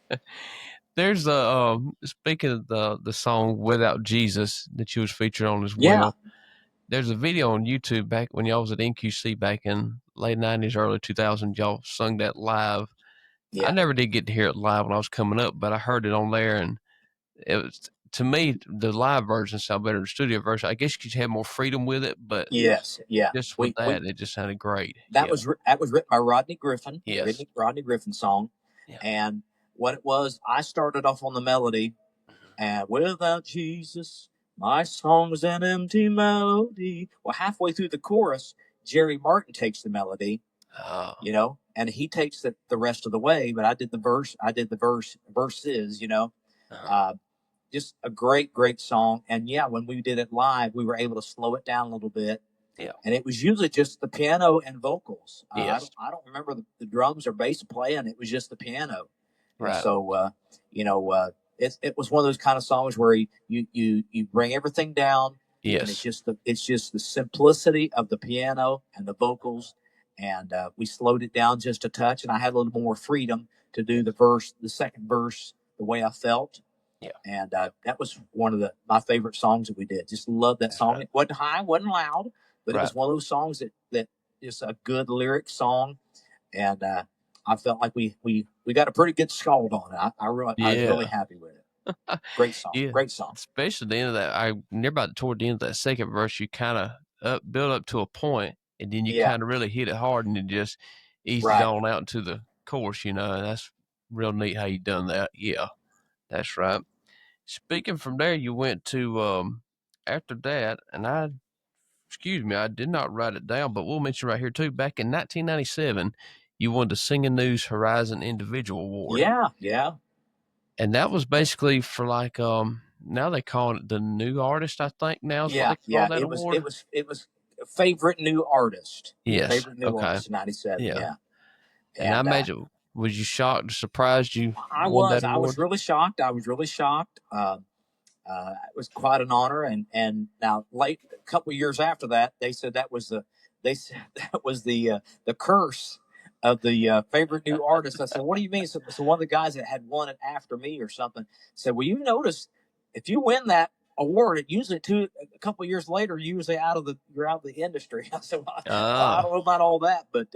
There's a speaking of the song "Without Jesus" that you was featured on as Yeah. well. There's a video on YouTube back when y'all was at NQC back in late '90s, early 2000s. Y'all sung that live. Yeah. I never did get to hear it live when I was coming up, but I heard it on there, and it was, to me, the live version sounded better than the studio version. I guess you could have more freedom with it, but Yes. Yeah. just with it just sounded great. That was written by Rodney Griffin. Yes. Rodney Griffin song. Yeah. And what it was, I started off on the melody, and without Jesus, my song's an empty melody. Well, halfway through the chorus, Jerry Martin takes the melody, and he takes the rest of the way. But I did the verses, just a great song. And yeah, when we did it live, we were able to slow it down a little bit. Yeah. And it was usually just the piano and vocals. Yes. I don't remember the drums or bass playing. It was just the piano. Right. And so, it was one of those kind of songs where you bring everything down. Yes. And it's just the simplicity of the piano and the vocals. And we slowed it down just a touch, and I had a little more freedom to do the second verse, the way I felt. Yeah. And that was one of my favorite songs that we did. Just loved that song. Right. It wasn't high, wasn't loud, but it was one of those songs that is a good lyric song. And I felt like we got a pretty good scald on it. I was really happy with it. Great song. Yeah. Great song. Especially the end of that. Near about toward the end of that second verse, you kind of build up to a point, and then you kind of really hit it hard, and it just eases on out into the chorus. And that's real neat how you done that. Yeah, that's right. Speaking from there, you went to after that, and I did not write it down, but we'll mention right here too. Back in 1997, you won the Singing News Horizon Individual Award. Yeah. And that was basically for like now they call it the new artist, I think now is what they call that award. It was favorite new artist. Yes. Favorite new artist in 97. Yeah. And I imagine, was you shocked or surprised you I won was. that award? I was really shocked. It was quite an honor. And now a couple of years after that, they said that was the curse of the favorite new artist. I said, what do you mean? So one of the guys that had won it after me or something said, well, you notice if you win that award, it usually a couple of years later, you're out of the industry. I said, well, I Oh. don't know about all that, but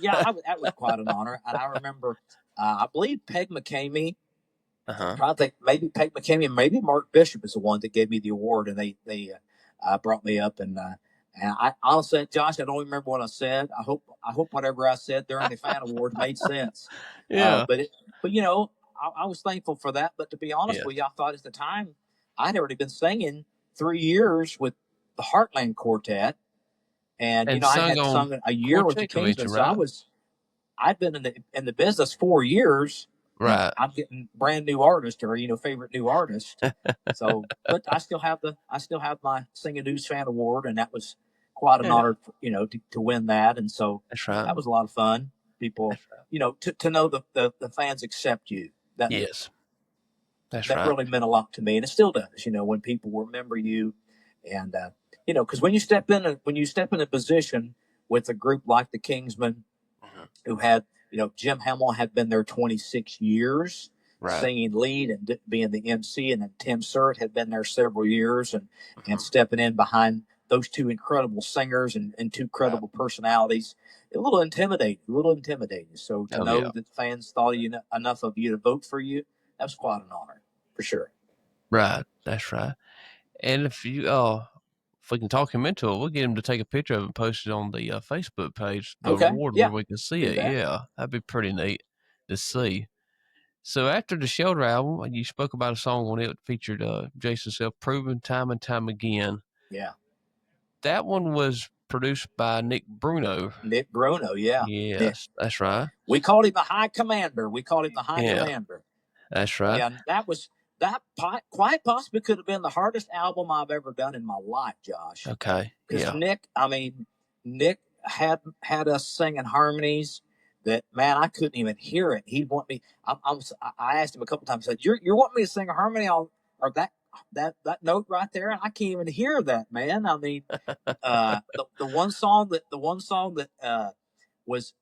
yeah, that was quite an honor. And I remember, I believe Peg McCamey. I'm trying to think, maybe Peg McCamey and maybe Mark Bishop is the one that gave me the award, and they brought me up, and I honestly, Josh, I don't remember what I said. I hope whatever I said during the fan award made sense. Yeah. But I was thankful for that. But to be honest with you, I thought at the time I'd already been singing 3 years with the Heartland Quartet, and I had sung a year with the Quartet Kingsmen, convention, so right? I'd been in the business 4 years. Right. I'm getting brand new artist or favorite new artist. So, but I still have my Singing News Fan Award, and that was quite an honor, to win that. And so That's right. that was a lot of fun. People, to know the fans accept you. Yes. That's that right. really meant a lot to me, and it still does. When people remember you, and because when you step in a position with a group like the Kingsmen, who had, Jim Hamill had been there 26 years, Right. singing lead and being the MC, and then Tim Surratt had been there several years, and stepping in behind those two incredible singers and two credible personalities. A little intimidating. So to know that fans thought enough of you to vote for you, that was quite an honor, for sure. Right. That's right. And if we can talk him into it, we'll get him to take a picture of it and post it on the Facebook page, the award, where we can see it. that. Yeah, that'd be pretty neat to see. So after the Shelter album, you spoke about a song on it that featured Jason Self-Proven, Time and Time Again. Yeah. That one was produced by Nick Bruno. Yeah. Yes, Nick. That's right. We called him the High Commander. Commander. That's right. Yeah, that quite possibly could have been the hardest album I've ever done in my life, Josh. Okay. Because Nick had us singing harmonies that, man, I couldn't even hear it. He'd want me. I asked him a couple times. I said, "You're wanting me to sing a harmony or that note right there? And I can't even hear that, man." I mean, the one song that was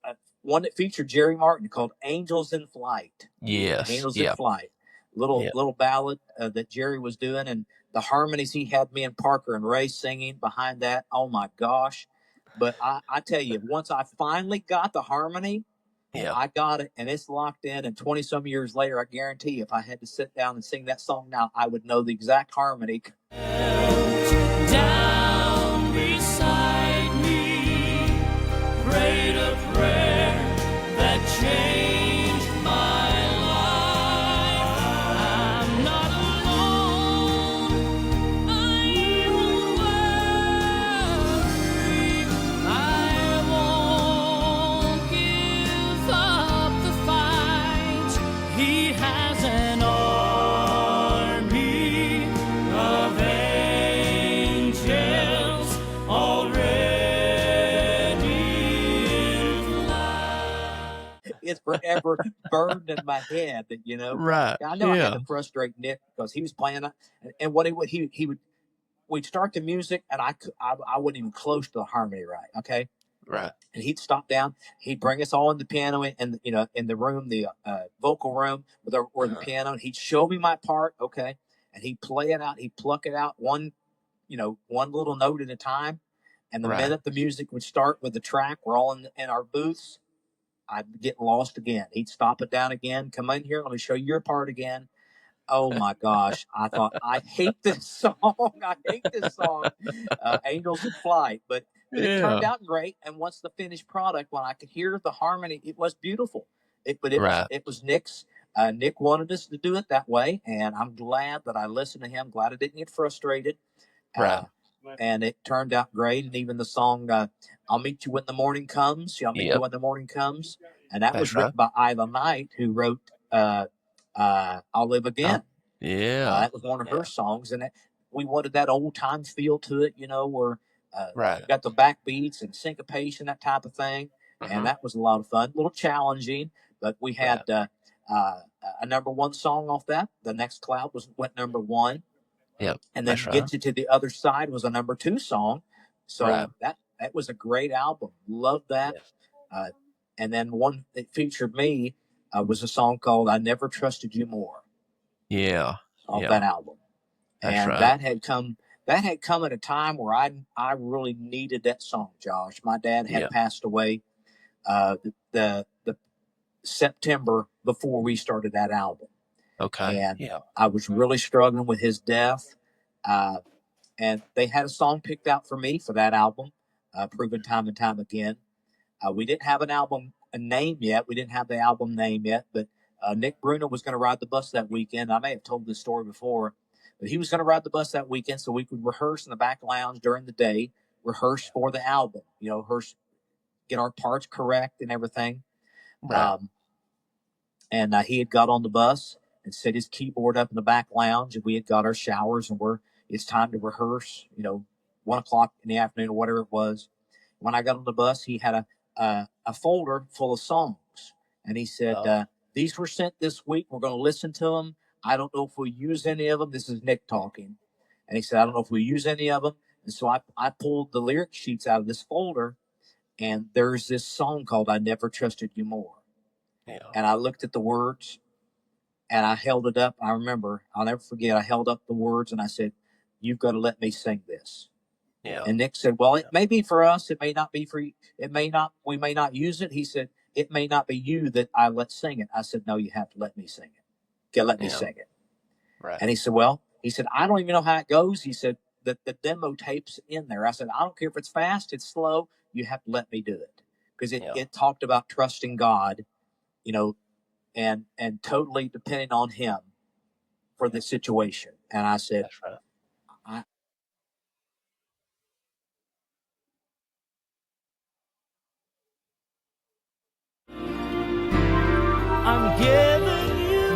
one that featured Jerry Martin called "Angels in Flight." Yes. Angels in Flight. Little ballad that Jerry was doing, and the harmonies he had me and Parker and Ray singing behind that. Oh my gosh. But I tell you, once I finally got the harmony, I got it, and it's locked in. And 20 some years later, I guarantee you, if I had to sit down and sing that song now, I would know the exact harmony. Down beside me, prayed a prayer that changed my life. I'm not alone, I won't worry, I won't give up the fight. He has an army of angels already in flight. It's forever burned in my head that, Right. I know I had to frustrate Nick because he was playing it, and what he would we'd start the music, and I wasn't even close to the harmony right. Okay. Right. And he'd stop down. He'd bring us all in the piano in the room, the vocal room where the piano. And he'd show me my part, okay, and he'd play it out. He'd pluck it out one little note at a time. And the minute the music would start with the track, we're all in our booths. I'd get lost again. He'd stop it down again. Come in here. Let me show you your part again. Oh my gosh. I thought, I hate this song. Angels in Flight. But it turned out great. And once the finished product, when I could hear the harmony, it was beautiful. It was Nick's. Nick wanted us to do it that way. And I'm glad that I listened to him. Glad I didn't get frustrated. And it turned out great. And even the song, I'll Meet You When the Morning Comes. I'll Meet You When the Morning Comes. And that was written by Isla Knight, who wrote I'll Live Again. That was one of her songs. And we wanted that old time feel to it, where got the backbeats and syncopation, that type of thing. And that was a lot of fun. A little challenging, but we had a number one song off that. The Next Cloud went number one. Yep. And then Get You to the Other Side was a number two song. So that was a great album. Loved that. And then one that featured me was a song called I Never Trusted You More. Yeah. Off that album. and right. that had come at a time where I really needed that song, Josh. My dad had Yeah. passed away the September before we started that album. Okay. And Yeah. I was really struggling with his death. And they had a song picked out for me for that album, proven time and time again. We didn't have a name yet. We didn't have the album name yet, but Nick Bruno was going to ride the bus that weekend. I may have told this story before, but he was going to ride the bus that weekend so we could rehearse in the back lounge during the day, rehearse for the album, rehearse, get our parts correct and everything. Right. And he had got on the bus and set his keyboard up in the back lounge, and we had got our showers, and it's time to rehearse, 1 o'clock in the afternoon or whatever it was. When I got on the bus, he had a folder full of songs, and he said, these were sent this week. We're going to listen to them. I don't know if we use any of them. This is Nick talking. And he said, I don't know if we use any of them. And so I pulled the lyric sheets out of this folder, and there's this song called I Never Trusted You More. Yeah. And I looked at the words, and I held it up. I remember, I'll never forget, I held up the words, and I said, you've got to let me sing this. Yeah. And Nick said, well, it may be for us. It may not be for you. We may not use it. He said, it may not be you that I let sing it. I said, no, you have to let me sing it. Let me sing it. Right. And he said, I don't even know how it goes. He said, the demo tape's in there. I said, I don't care if it's fast, it's slow. You have to let me do it. Because it talked about trusting God, and totally depending on him for the situation. And I said, that's right. I'm giving you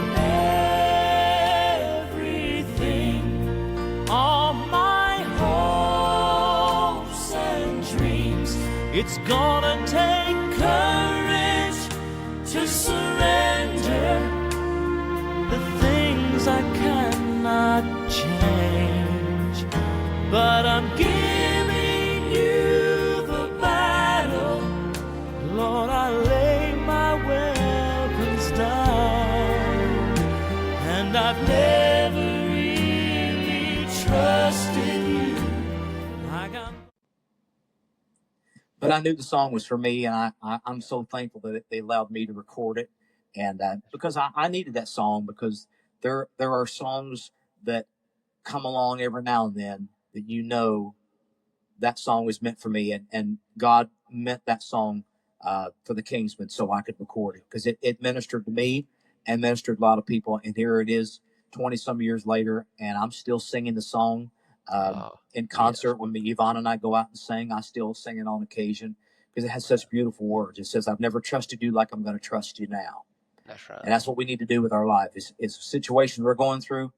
everything, all my hopes and dreams. It's gonna take courage to surrender the things I cannot change, but I'm giving you the battle. Lord, I lay my weapons down, and I've never really trusted you. But I knew the song was for me, and I'm so thankful that they allowed me to record it, and because I needed that song, because there are songs that come along every now and then that that song was meant for me, and God meant that song for the Kingsmen so I could record it, because it ministered to me and ministered to a lot of people, and here it is 20 some years later, and I'm still singing the song. In concert, when Yvonne and I go out and sing, I still sing it on occasion because it has such beautiful words. It says, I've never trusted you like I'm going to trust you now. That's right. And that's what we need to do with our life. Is situations we're going through,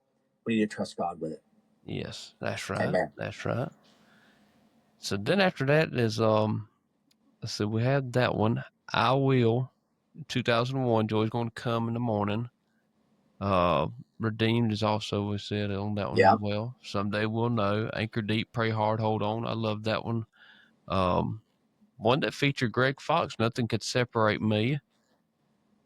we need to trust God with it. Yes, that's right. Amen. That's right. So then after that is, so we had that one. I Will, 2001, Joy's Going to Come in the Morning. Redeemed is also, we said on that one as well. Someday We'll Know. Anchor Deep, Pray Hard, Hold On. I love that one. One that featured Greg Fox, Nothing Could Separate Me.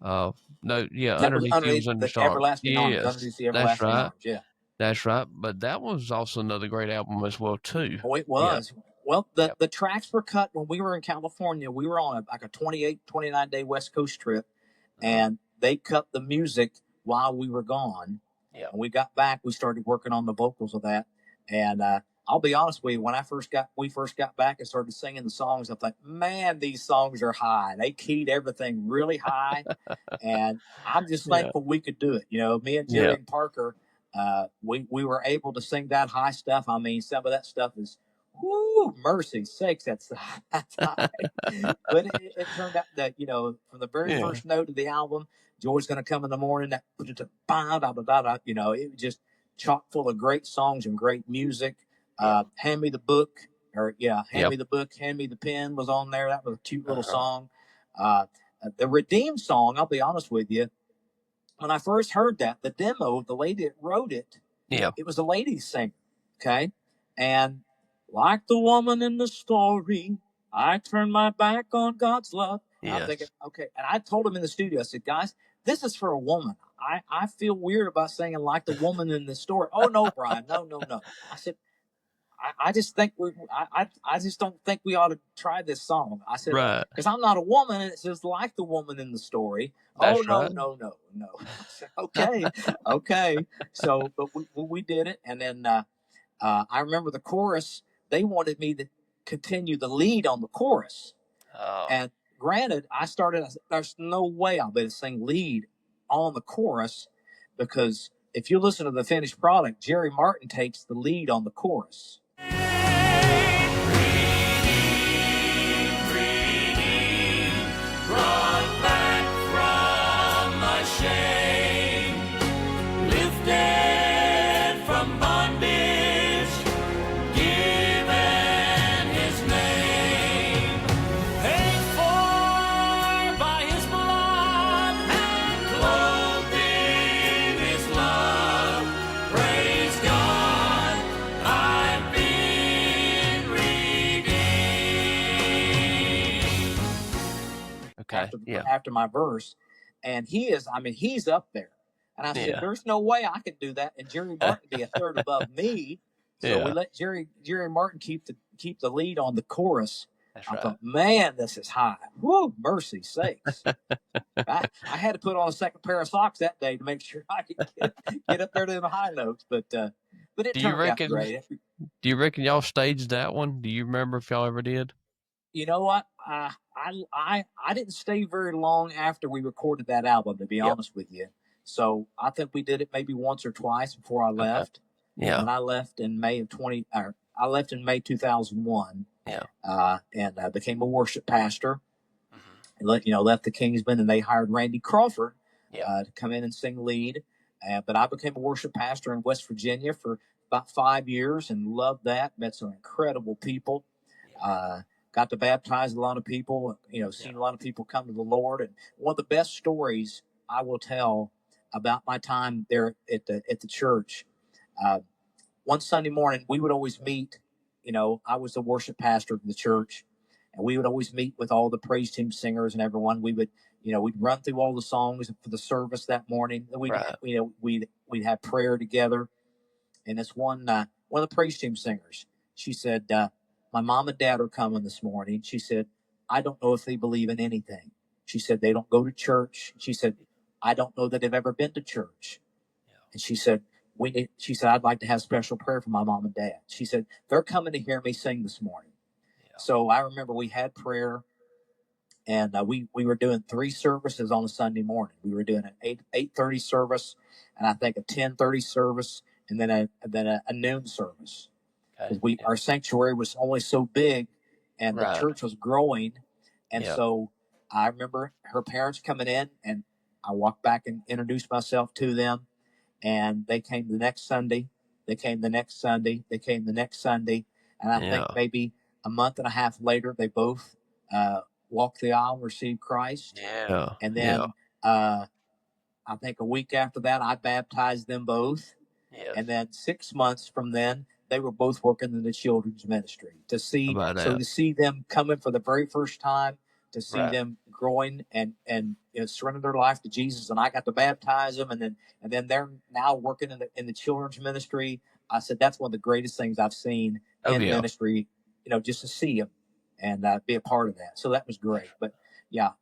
Underneath You Was Under the Stars. everlasting arms. Yes, Underneath the that's everlasting right. arms. Yeah. That's right. But that was also another great album as well, too. Oh, it was. Yeah. Well, the tracks were cut when we were in California. We were on a 28, 29-day West Coast trip, and they cut the music while we were gone. Yeah. When we got back, we started working on the vocals of that. And I'll be honest with you, when we first got back and started singing the songs, I thought, man, these songs are high. They keyed everything really high. And I'm just thankful we could do it. Me and Jerry and Parker, we were able to sing that high stuff. I mean, some of that stuff is, whoo, mercy sakes, that's high. But it turned out that, from the very first note of the album, Joy's Going to Come in the Morning, that it was just chock full of great songs and great music. Hand Me the Book, Hand Me the Book, Hand Me the Pen was on there. That was a cute little song. The Redeemed song, I'll be honest with you, when I first heard that, the demo, the lady that wrote it, it was a lady singer, okay? And like the woman in the story, I turned my back on God's love. I'm thinking, okay. And I told him in the studio, I said, guys, this is for a woman. I feel weird about singing like the woman in the story. Oh no, Bryan, no. I said, I just think I just don't think we ought to try this song. I said, Right. because I'm not a woman, and it's just like the woman in the story. That's Oh no, right. no. I said, okay. So, but we did it, and then I remember the chorus. They wanted me to continue the lead on the chorus, and granted, I started. There's no way I'll be able to sing lead on the chorus, because if you listen to the finished product, Jerry Martin takes the lead on the chorus. After my verse, and he's up there, and I said, there's no way I could do that, and Jerry Martin be a third above me. So we let Jerry Martin keep the lead on the chorus. I thought, man, this is high. Whoa, mercy sakes. I had to put on a second pair of socks that day to make sure I could get up there to the high notes, but it turned out great. Do you reckon y'all staged that one? Do you remember if y'all ever did? You know what? I didn't stay very long after we recorded that album, to be honest with you. So I think we did it maybe once or twice before I left. Yeah. And I left in May 2001. Yeah. And I became a worship pastor. Mm-hmm. And left the Kingsmen, and they hired Randy Crawford to come in and sing lead. But I became a worship pastor in West Virginia for about 5 years and loved that. Met some incredible people. Got to baptize a lot of people, seen a lot of people come to the Lord. And one of the best stories I will tell about my time there at the church, one Sunday morning, we would always meet. I was the worship pastor of the church, and we would always meet with all the praise team singers and everyone. We would, we'd run through all the songs for the service that morning. We'd have prayer together. And this one of the praise team singers, she said, my mom and dad are coming this morning. She said, I don't know if they believe in anything. She said, they don't go to church. She said, I don't know that they've ever been to church. And she said, I'd like to have special prayer for my mom and dad. She said, they're coming to hear me sing this morning. So I remember we had prayer, and we were doing 3 services on a Sunday morning. We were doing an 8:30 service, and I think a 10:30 service, and then a noon service. Because our sanctuary was only so big, and the church was growing, and so I remember her parents coming in, and I walked back and introduced myself to them, and they came the next Sunday. They came the next Sunday. They came the next Sunday, and I think maybe a month and a half later, they both walked the aisle and received Christ. Yeah, and then I think a week after that, I baptized them both, and then 6 months from then, they were both working in the children's ministry. To see them coming for the very first time, to see them growing and surrender their life to Jesus, and I got to baptize them, and then they're now working in the children's ministry. I said that's one of the greatest things I've seen in ministry. Just to see them and be a part of that. So that was great. But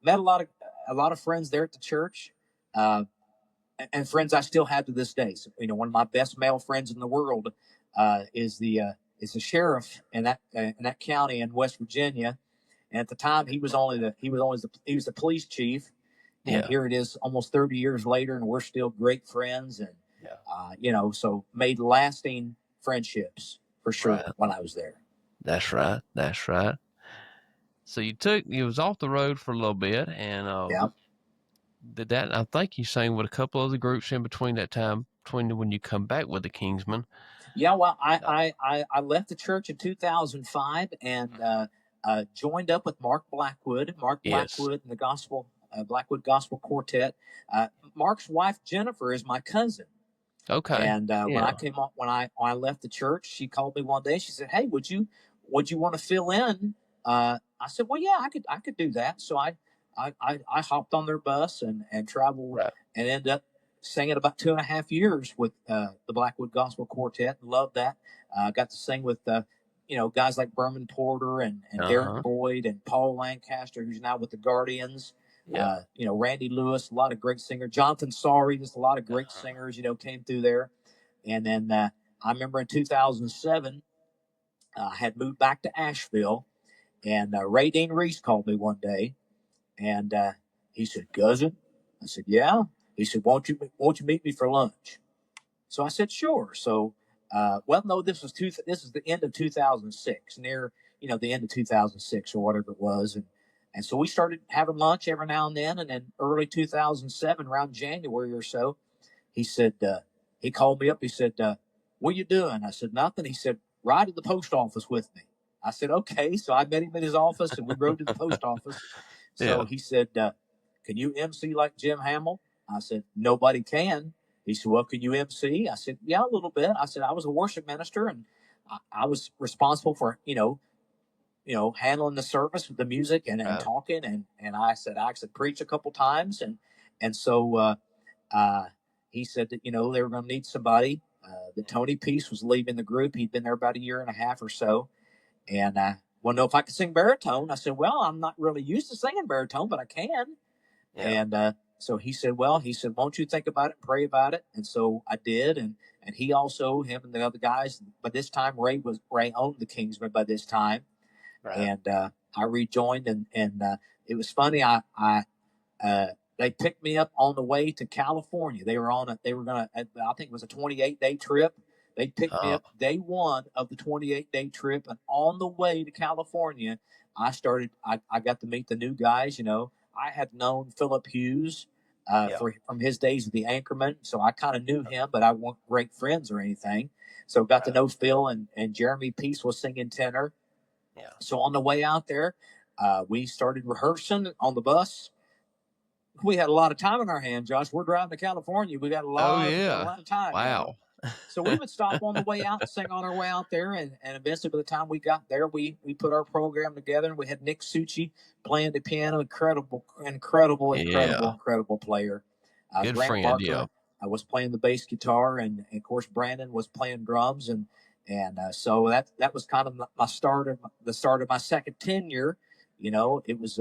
met a lot of friends there at the church, and friends I still have to this day. So, one of my best male friends in the world is the sheriff in that county in West Virginia, and at the time he was the police chief, and here it is almost 30 years later, and we're still great friends, and so made lasting friendships for sure when I was there. That's right. So you was off the road for a little bit, and did that. I think you sang with a couple other groups in between that time, between when you come back with the Kingsmen. Yeah, well, I left the church in 2005 and joined up with Mark Blackwood. Blackwood and the Blackwood Gospel Quartet. Mark's wife Jennifer is my cousin. Okay. And when I left the church, she called me one day. She said, "Hey, would you want to fill in?" I said, "Well, yeah, I could do that." So I I hopped on their bus and traveled Right. and ended up singing about 2.5 years with the Blackwood Gospel Quartet. Loved that. Got to sing with guys like Berman Porter and Derek Boyd and Paul Lancaster, who's now with the Guardians. Yeah. Randy Lewis, a lot of great singers. Jonathan Sorry, just a lot of great singers, came through there. And then I remember in 2007, I had moved back to Asheville, and Ray Dean Reese called me one day, and he said, "Cousin," I said, "Yeah." He said, "Won't you meet me for lunch?" So I said, "Sure." So, no, this is the end of 2006, near the end of 2006 or whatever it was, and so we started having lunch every now and then early 2007, around January or so, he said, he called me up. He said, "What you doing?" I said, "Nothing." He said, "Ride to the post office with me." I said, "Okay." So I met him in his office, and we rode to the post office. So Yeah. he said, "Can you MC like Jim Hamill?" I said, "Nobody can." He said, "Well, can you MC?" I said, "Yeah, a little bit." I said, "I was a worship minister, and I was responsible for handling the service with the music and talking." And I said, "I could preach a couple times." And so he said that, they were going to need somebody. That Tony Peace was leaving the group. He'd been there about a year and a half or so. And I wanted to know if I could sing baritone. I said, "Well, I'm not really used to singing baritone, but I can." Yeah. And so he said, "Won't you think about it, pray about it?" And so I did. And he also, him and the other guys, by this time, Ray owned the Kingsmen by this time. Right. And I rejoined, and it was funny. They picked me up on the way to California. They were going to, I think it was a 28-day trip. They picked me up day one of the 28-day trip. And on the way to California, I got to meet the new guys. I had known Philip Hughes from his days with the Anchorman. So I kind of knew him, but I weren't great friends or anything. So got to know Phil, and Jeremy Peace was singing tenor. Yeah. So on the way out there, we started rehearsing on the bus. We had a lot of time in our hands, Josh. We're driving to California. We got a lot of time. Wow. So we would stop on the way out and sing on our way out there. And eventually, by the time we got there, we put our program together. And we had Nick Succi playing the piano. Incredible player. Good Grant friend, Barker, yeah. I was playing the bass guitar. And of course, Brandon was playing drums. And so that was kind of the start of my second tenure. It was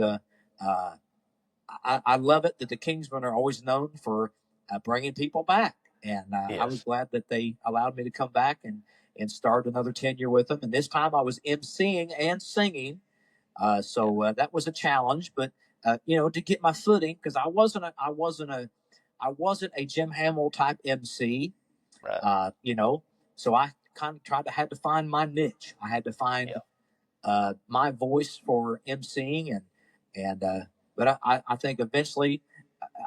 I love it that the Kingsmen are always known for bringing people back, and I was glad that they allowed me to come back and start another tenure with them. And this time I was emceeing and singing, so that was a challenge. But to get my footing, because I wasn't a Jim Hamill type MC, Right. So I kind of had to find my niche. I had to find my voice for emceeing, but I think eventually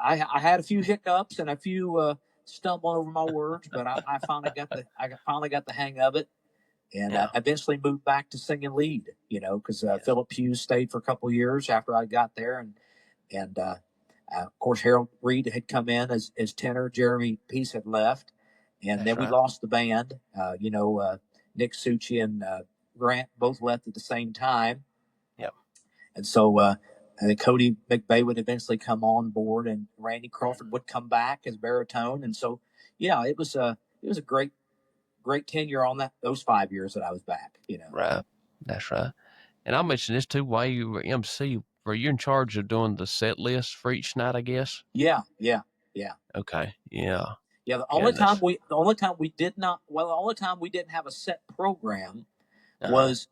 I had a few hiccups and a few stumbling over my words, but I finally got the hang of it, and eventually moved back to singing lead. Because Philip Hughes stayed for a couple of years after I got there, and of course Harold Reed had come in as tenor. Jeremy Peace had left, and then we lost the band. Nick Succi and Grant both left at the same time. Yep. And so Cody McVeigh would eventually come on board, and Randy Crawford would come back as baritone. And so, it was a great tenure on those 5 years that I was back. Right. That's right. And I'll mention this too. While you were MC, were you in charge of doing the set list for each night? I guess. Yeah. Okay. Yeah. Yeah. The only time we didn't have a set program was.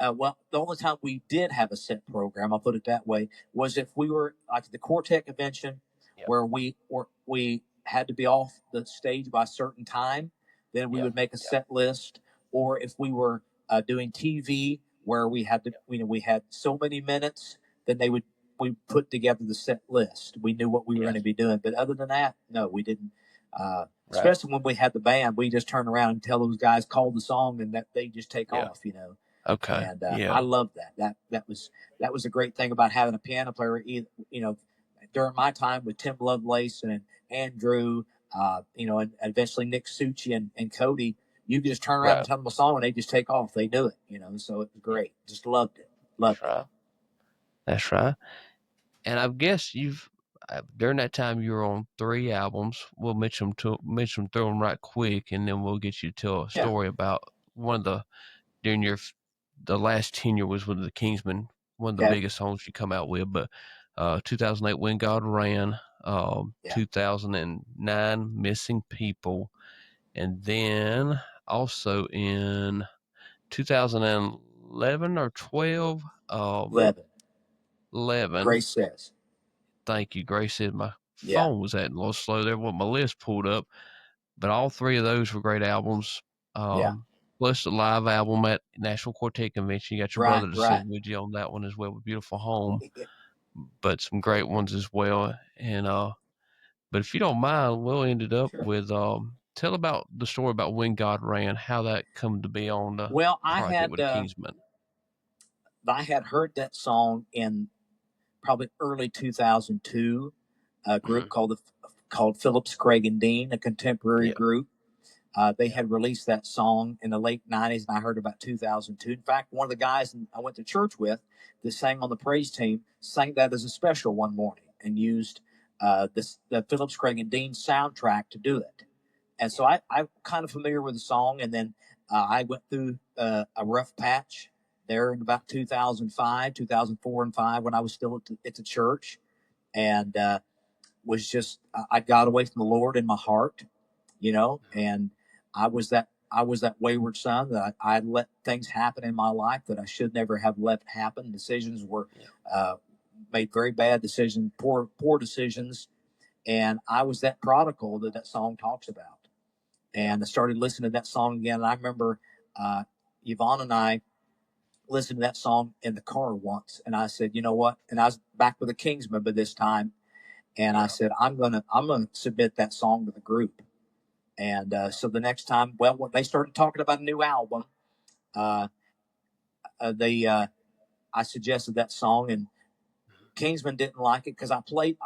The only time we did have a set program, I'll put it that way, was if we were like the Quartet convention, where we had to be off the stage by a certain time. Then we would make a set list, or if we were doing TV, where we had to, we had so many minutes, then we put together the set list. We knew what we were going to be doing, but other than that, no, we didn't. Especially when we had the band, we just turn around and tell those guys call the song, and that they just take off. Okay. And I love that. That was a great thing about having a piano player. During my time with Tim Lovelace and Andrew, and eventually Nick Succi and Cody, you just turn around and tell them a song, and they just take off. They do it, so it was great. Just loved it. Loved it. That's right. And I guess you've during that time you were on 3 albums. We'll mention through them right quick, and then we'll get you to tell a Yeah. story about one of the during the last tenure was with the Kingsmen, one of the Okay. biggest songs you come out with. But 2008, When God Ran, 2009, Missing People, and then also in 2011 or 12, 11. Grace Says. Thank you, Grace. Said my Yeah. phone was acting a little slow there. What my list pulled up, but all 3 of those were great albums. Yeah. Plus the live album at National Quartet Convention. You got your brother to Right. sing with you on that one as well with Beautiful Home, but some great ones as well. And but if you don't mind, we'll end it up Sure. with tell about the story about When God Ran, how that come to be on the project with the Kingsmen. I had heard that song in probably early 2002. A group called Phillips, Craig and Dean, a contemporary group. They had released that song in the late 90s, and I heard about 2002. In fact, one of the guys I went to church with that sang on the praise team sang that as a special one morning and used the Phillips, Craig and Dean soundtrack to do it. And so I'm kind of familiar with the song. And then I went through a rough patch there in about 2005, 2004 and 5 when I was still at the church, and was just I got away from the Lord in my heart, and I was that wayward son that I let things happen in my life that I should never have let happen. Decisions were made very bad decisions, poor decisions, and I was that prodigal that song talks about. And I started listening to that song again. And I remember Yvonne and I listened to that song in the car once, and I said, you know what? And I was back with the Kingsmen by this time, and I said, I'm gonna submit that song to the group. And so the next time, when they started talking about a new album, I suggested that song, and Kingsman didn't like it because I played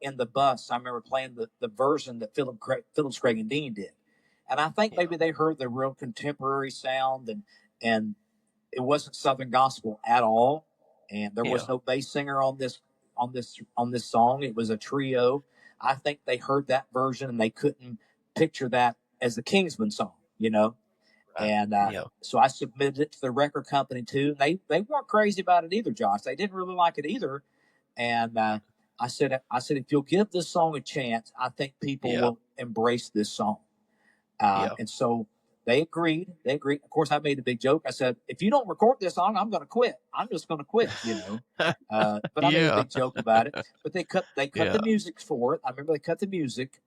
in the bus. I remember playing the version that Phillips, Craig and Dean did, and I think maybe they heard the real contemporary sound, and it wasn't Southern gospel at all, and there was no bass singer on this song. It was a trio. I think they heard that version and they couldn't picture that as the Kingsman song, And so I submitted it to the record company too. They weren't crazy about it either, Josh. They didn't really like it either. And I said, if you'll give this song a chance, I think people will embrace this song. And so they agreed. Of course, I made a big joke. I said, if you don't record this song, I'm going to quit. I'm just going to quit, But I made a big joke about it. But they cut the music for it. I remember they cut the music.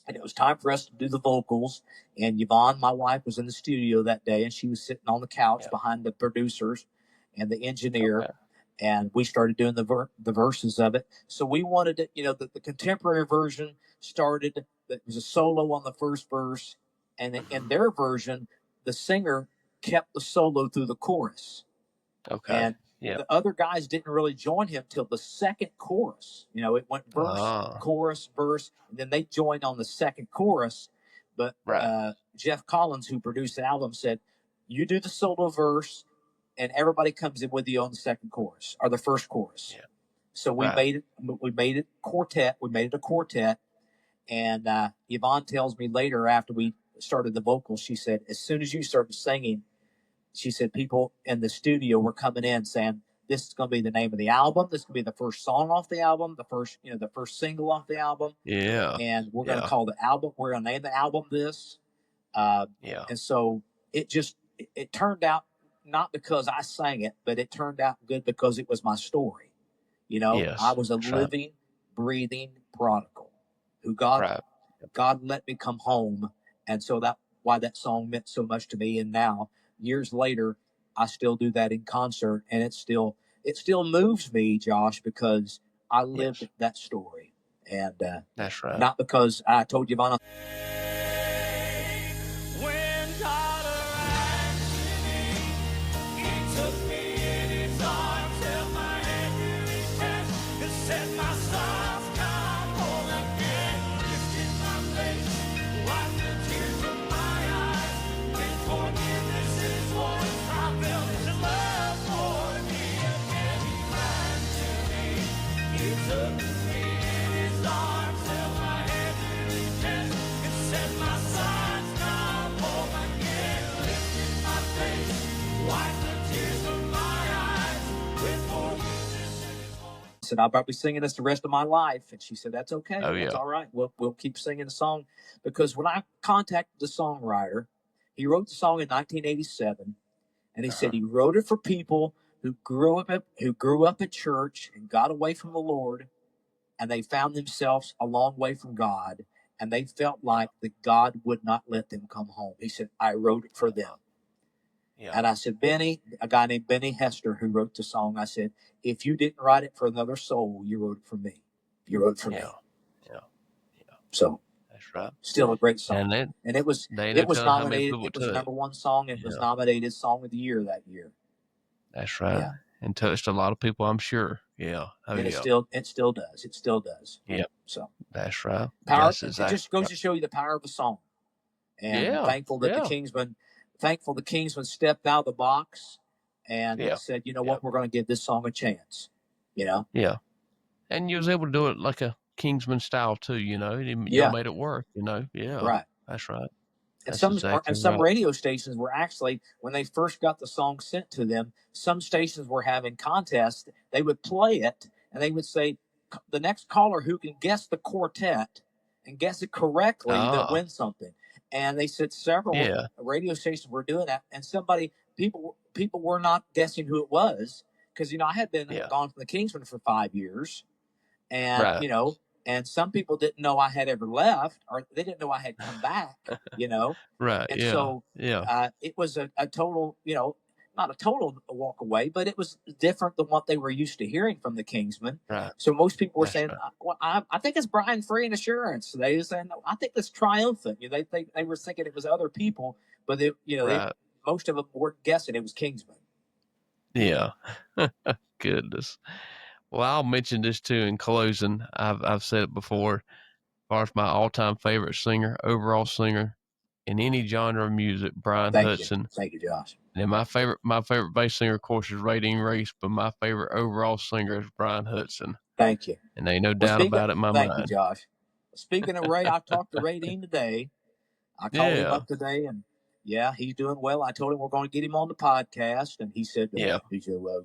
And it was time for us to do the vocals. And Yvonne, my wife, was in the studio that day, and she was sitting on the couch behind the producers and the engineer. Okay. And we started doing the verses of it. So we wanted it, the contemporary version started. There was a solo on the first verse. And in their version, the singer kept the solo through the chorus. Okay. And the other guys didn't really join him till the second chorus. It went verse, chorus, verse, and then they joined on the second chorus. But Jeff Collins, who produced the album, said, you do the solo verse, and everybody comes in with you on the second chorus or the first chorus. Yeah. So we made it quartet. We made it a quartet. And Yvonne tells me later, after we started the vocals, she said, as soon as you started singing, she said people in the studio were coming in saying, this is going to be the name of the album. This is going to be the first song off the album, the first single off the album. Yeah. And we're going to call the album, we're going to name the album this. And so it turned out, not because I sang it, but it turned out good because it was my story. I was a living, breathing prodigal who God let me come home. And so that's why that song meant so much to me. And now, years later, I still do that in concert, and it still moves me, Josh, because I lived that story. And that's right. Not because I told Yvonne. said, I'll probably be singing this the rest of my life. And she said, that's okay. Oh, That's yeah. all right. We'll keep singing the song. Because when I contacted the songwriter, he wrote the song in 1987. And he said he wrote it for people who grew up in church and got away from the Lord, and they found themselves a long way from God, and they felt like that God would not let them come home. He said, I wrote it for them. Yeah. And I said, Benny, a guy named Benny Hester who wrote the song, I said, if you didn't write it for another soul, you wrote it for me. You wrote it for me. Yeah. So That's right. still a great song. And it was nominated. It was the number one song. It was nominated Song of the Year that year. That's right. Yeah. And touched a lot of people, I'm sure. Yeah. Oh, and yeah. it still does. It still does. Yeah. So that's right. Power. That's It exactly just goes to show you the power of a song. And Yeah. thankful that the Kingsmen stepped out of the box and said, you know what, we're going to give this song a chance. You know. Yeah. And you was able to do it like a Kingsman style too. You know. You made it work. You know. Yeah. Right. That's right. And That's some radio stations were actually, when they first got the song sent to them, some stations were having contests. They would play it and they would say, the next caller who can guess the quartet and guess it correctly, that wins something. And they said several radio stations were doing that. And people were not guessing who it was, because, you know, I had been gone from the Kingsmen for 5 years. And, you know, and some people didn't know I had ever left, or they didn't know I had come back, you know. Right. And yeah. so it was a total, you know, not a total walk away, but it was different than what they were used to hearing from the Kingsmen. Right. So most people were saying, right. well, I think it's Bryan Free and Assurance. They were saying, I think it's Triumphant. You know, they were thinking it was other people, but most of them were guessing it was Kingsmen. Yeah. Goodness. Well, I'll mention this too in closing. I've said it before. As far as my all-time favorite overall singer in any genre of music, Bryan Hutson. Thank you, Josh. And my favorite bass singer, of course, is Ray Dean Reese, but my favorite overall singer is Bryan Hutson. Thank you. And ain't no doubt about it in my mind. Thank you, Josh. Speaking of Ray, I talked to Ray Dean today. I called him up today, and he's doing well. I told him we're going to get him on the podcast, and he said, well,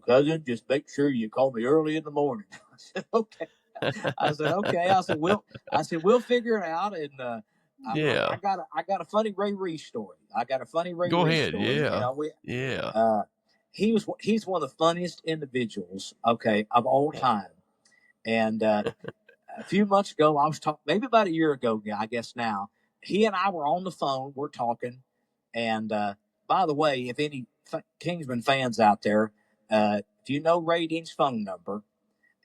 cousin, just make sure you call me early in the morning. I said, okay. I said, we'll figure it out. And I got a funny Ray Reese story. Go ahead. Yeah. You know, he's one of the funniest individuals, of all time. And a few months ago, I was talking, maybe about a year ago, I guess now, he and I were on the phone. We're talking. And by the way, if any Kingsman fans out there, if you know Ray Dean's phone number,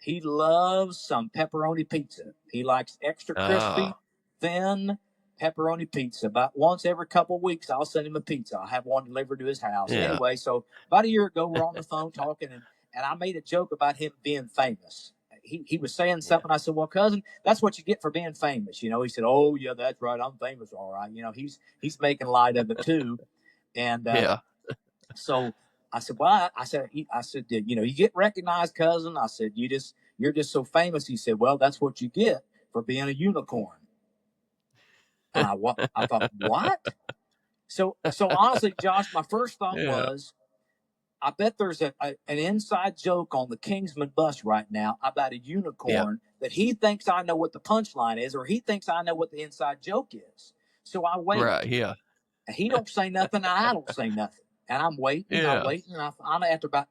he loves some pepperoni pizza. He likes extra crispy, thin pepperoni pizza. About once every couple of weeks, I'll send him a pizza. I'll have one delivered to his house. Yeah. Anyway, so about a year ago, we're on the phone talking, and I made a joke about him being famous. He was saying something. I said, well, cousin, that's what you get for being famous. You know, he said, oh, yeah, that's right. I'm famous. All right. You know, he's making light of it too. And so I said, well, I said, you know, you get recognized, cousin. I said, you're just so famous. He said, well, that's what you get for being a unicorn. And I thought, what? So honestly, Josh, my first thought was, I bet there's an inside joke on the Kingsman bus right now about a unicorn that he thinks I know what the punchline is, or he thinks I know what the inside joke is. So I wait. Right. Yeah. And he don't say nothing, and I don't say nothing. And I'm waiting, and I'm after about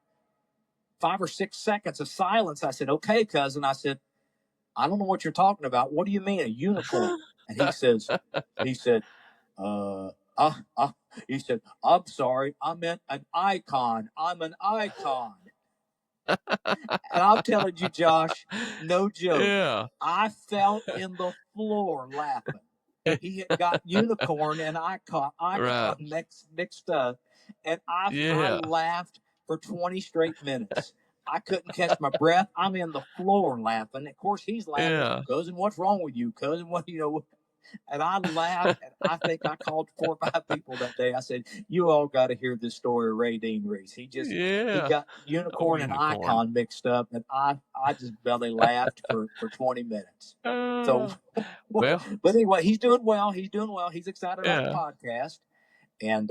5 or 6 seconds of silence, I said, okay, cousin. I said, I don't know what you're talking about. What do you mean, a unicorn? And he said, he said, I'm sorry, I meant an icon. I'm an icon. And I'm telling you, Josh, no joke. Yeah. I fell in the floor laughing. He had got unicorn and icon mixed up. And I laughed for 20 straight minutes. I couldn't catch my breath. I'm in the floor laughing. Of course, he's laughing. Yeah. Cousin, what's wrong with you? Cousin, what, you know? And I laughed, and I think I called 4 or 5 people that day. I said, you all got to hear this story of Ray Dean Reese. He got unicorn and icon mixed up, and I just belly laughed for 20 minutes. But anyway, he's doing well. He's excited about the podcast. And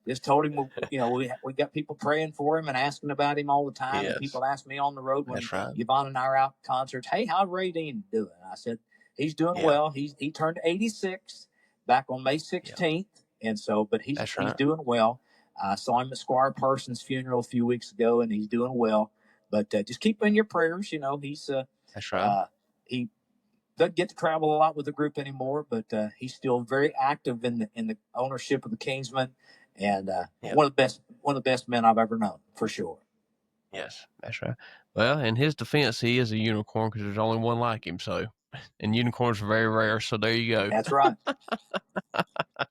just told him, we got people praying for him and asking about him all the time. Yes. And people ask me on the road when That's right. Yvonne and I are out concerts, hey, how's Ray Dean doing? I said, he's doing well. He turned 86 back on May 16th. And so, but he's doing well. I saw him at Squire Parsons' funeral a few weeks ago, and he's doing well. But just keep in your prayers. He's that's right. He doesn't get to travel a lot with the group anymore, but he's still very active in the ownership of the Kingsmen, and one of the best men I've ever known, for sure. Yes, that's right. Well, in his defense, he is a unicorn because there's only one like him. So, and unicorns are very rare. So there you go. That's right.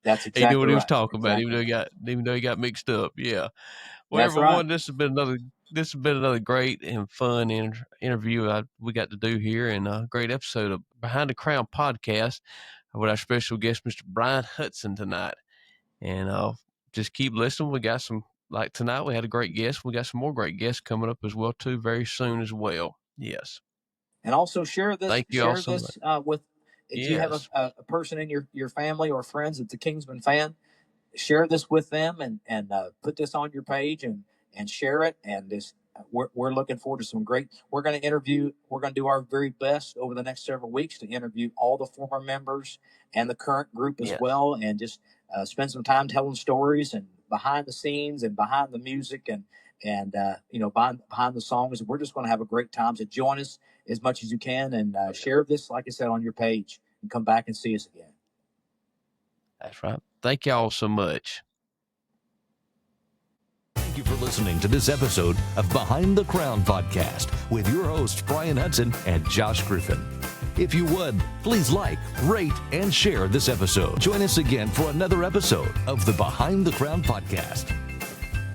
That's exactly he knew what he was right. talking about, even though he got mixed up. Yeah. Well, everyone, this has been another great and fun interview we got to do here, and a great episode of Behind the Crown podcast with our special guest, Mr. Bryan Hutson, tonight. And just keep listening. We got some, like tonight, we had a great guest. We got some more great guests coming up as well too, very soon as well. Yes. And also share this. Thank you share this with. If you have a person in your family or friends that's a Kingsman fan, share this with them and put this on your page and share it. And this, we're looking forward to some great. We're going to do our very best over the next several weeks to interview all the former members and the current group as well, and just spend some time telling stories and behind the scenes and behind the music and behind the songs. We're just going to have a great time. So join us as much as you can and share this, like I said, on your page, and come back and see us again. That's right. Thank y'all so much. Thank you for listening to this episode of Behind the Crown podcast with your hosts, Bryan Hutson and Josh Griffin. If you would, please like, rate, and share this episode. Join us again for another episode of the Behind the Crown podcast.